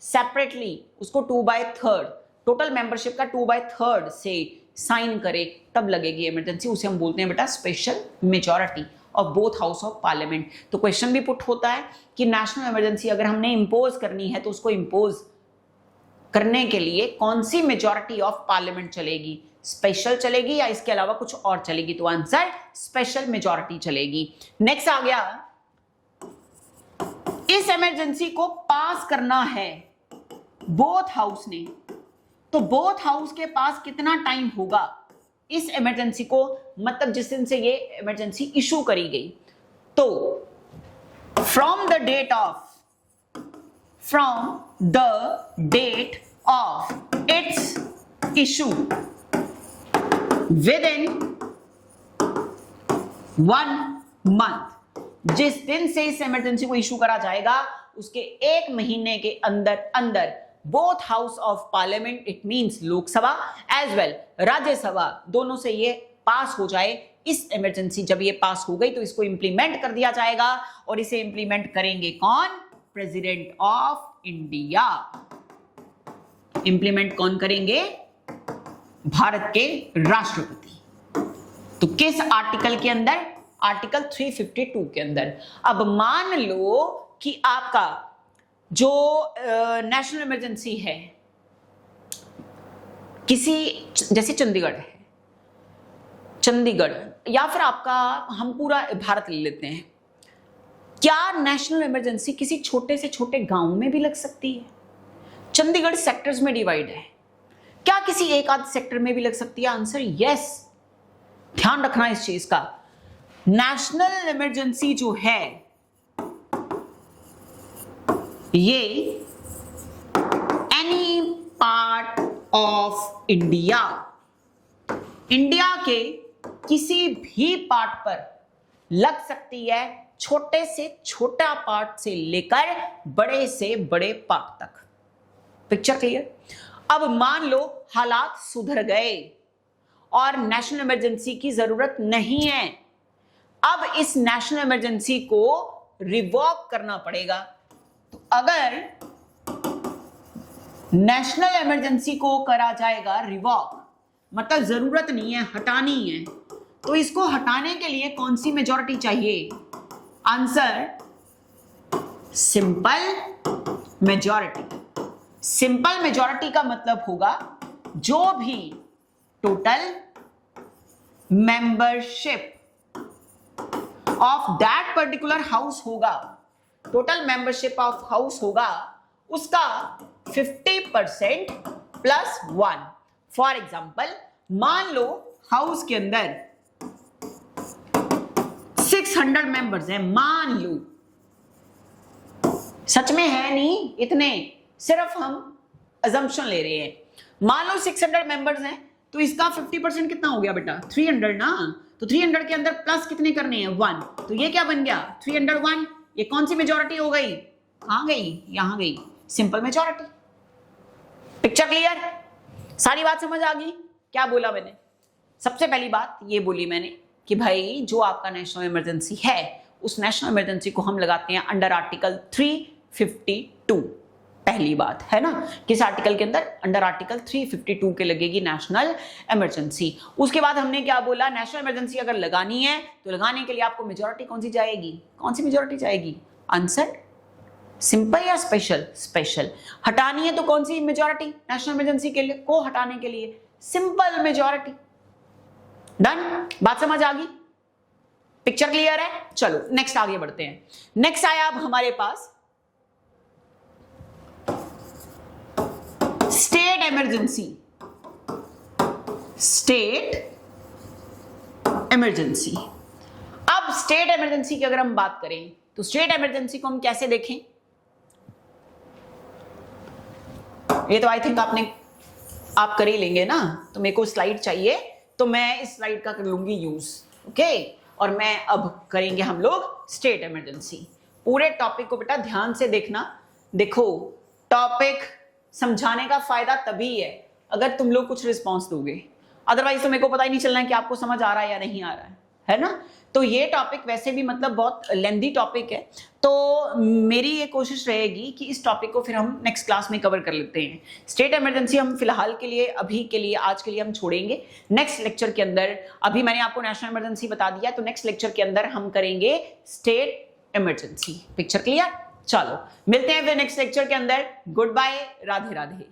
[SPEAKER 1] सेपरेटली उसको 2/3 टोटल मेंबरशिप का 2/3 से साइन करे, तब लगेगी इमरजेंसी। उसे हम बोलते हैं बेटा special majority of both house of parliament. तो क्वेश्चन भी पुट होता है कि नेशनल इमरजेंसी अगर हमने इंपोज करनी है, तो उसको इंपोज करने के लिए कौन सी मेजॉरिटी ऑफ पार्लियामेंट चलेगी? स्पेशल चलेगी या इसके अलावा कुछ और चलेगी? तो आंसर स्पेशल मेजॉरिटी चलेगी। नेक्स्ट आ गया, इस इमरजेंसी को पास करना है बोथ हाउस ने, तो बोथ हाउस के पास कितना टाइम होगा इस इमरजेंसी को, मतलब जिस दिन से ये इमरजेंसी इशू करी गई? तो from the date of its issue within 1 month, जिस दिन से इस इमरजेंसी को इशू करा जाएगा उसके 1 महीने के अंदर अंदर both house of parliament, it means Lok Sabha as well Rajya Sabha, दोनों से ये पास हो जाए। इस इमरजेंसी जब ये पास हो गई तो इसको इंप्लीमेंट कर दिया जाएगा, और इसे इंप्लीमेंट करेंगे कौन? President of India. इंप्लीमेंट कौन करेंगे? भारत के राष्ट्रपति। तो किस आर्टिकल के अंदर? आर्टिकल 352 के अंदर। अब मान लो कि आपका जो नेशनल इमरजेंसी है, किसी जैसे चंडीगढ़ है, चंडीगढ़ या फिर आपका, हम पूरा भारत ले लेते हैं, क्या नेशनल इमरजेंसी किसी छोटे से छोटे गांव में भी लग सकती है? चंडीगढ़ सेक्टर्स में डिवाइड है, क्या किसी एक आध सेक्टर में भी लग सकती है? Answer yes. ध्यान रखना इस चीज का, नेशनल इमरजेंसी जो है ये any part of India, India के किसी भी पार्ट पर लग सकती है, छोटे से छोटा पार्ट से लेकर बड़े से बड़े पार्ट तक। Picture clear? अब मान लो हालात सुधर गए और नेशनल इमरजेंसी की जरूरत नहीं है, अब इस नेशनल इमरजेंसी को रिवॉक करना पड़ेगा। तो अगर नेशनल इमरजेंसी को करा जाएगा रिवॉक, मतलब जरूरत नहीं है, हटानी है, तो इसको हटाने के लिए कौन सी मेजॉरिटी चाहिए? Answer simple majority. Simple majority का मतलब होगा जो भी total membership of that particular house होगा, टोटल मेंबरशिप ऑफ हाउस होगा, उसका 50% प्लस 1। फॉर एग्जाम्पल, मान लो हाउस के अंदर 600 मेंबर्स हैं, मान लो, सच में है नहीं इतने, सिर्फ हम अजम्पशन ले रहे हैं। मान लो 600 मेंबर्स हैं, तो इसका 50% कितना हो गया बेटा? 300 ना। तो 300 के अंदर प्लस कितने करने हैं? 1। तो ये क्या बन गया? 301। ये कौन सी मेजॉरिटी हो गई? कहां गई? यहां गई, सिंपल मेजॉरिटी। Picture clear? सारी बात समझ आ गई? क्या बोला मैंने? सबसे पहली बात ये बोली मैंने कि भाई जो आपका नेशनल इमरजेंसी है, उस नेशनल इमरजेंसी को हम लगाते हैं अंडर आर्टिकल 352। पहली बात है ना, किस आर्टिकल के अंदर? अंडर आर्टिकल 352 के लगेगी नेशनल इमरजेंसी। उसके बाद हमने क्या बोला? नेशनल इमरजेंसी अगर लगानी है तो लगाने के लिए आपको मेजॉरिटी कौन सी जाएगी? कौन सी मेजॉरिटी जाएगी? आंसर सिंपल या स्पेशल? स्पेशल। हटानी है तो कौन सी मेजॉरिटी नेशनल इमरजेंसी के लिए को हटाने के लिए? Simple majority. डन? बात समझ आ गई? पिक्चर क्लियर है? चलो नेक्स्ट आगे बढ़ते हैं। नेक्स्ट आया अब हमारे पास स्टेट इमरजेंसी। State emergency. अब स्टेट इमरजेंसी की अगर हम बात करें तो स्टेट इमरजेंसी को हम कैसे देखें? ये तो आई थिंक आप कर ही लेंगे ना, तो मेरे को स्लाइड चाहिए, तो मैं इस स्लाइड का कर लूंगी यूज। ओके, और मैं अब करेंगे हम लोग स्टेट इमरजेंसी। पूरे टॉपिक को बेटा ध्यान से देखना। देखो, टॉपिक समझाने का फायदा तभी है अगर तुम लोग कुछ रिस्पॉन्स दोगे, अदरवाइज तो मेरे को पता ही नहीं चलना है कि आपको समझ आ रहा है या नहीं आ रहा है ना। तो ये टॉपिक वैसे भी मतलब बहुत लेंथी टॉपिक है, तो मेरी ये कोशिश रहेगी कि इस टॉपिक को फिर हम नेक्स्ट क्लास में कवर कर लेते हैं। स्टेट इमरजेंसी हम फिलहाल के लिए, अभी के लिए, आज के लिए हम छोड़ेंगे। नेक्स्ट लेक्चर के अंदर, अभी मैंने आपको नेशनल इमरजेंसी बता दिया, तो नेक्स्ट लेक्चर के अंदर हम करेंगे स्टेट इमरजेंसी। Picture clear? चलो मिलते हैं फिर नेक्स्ट लेक्चर के अंदर। Goodbye, Radhe Radhe.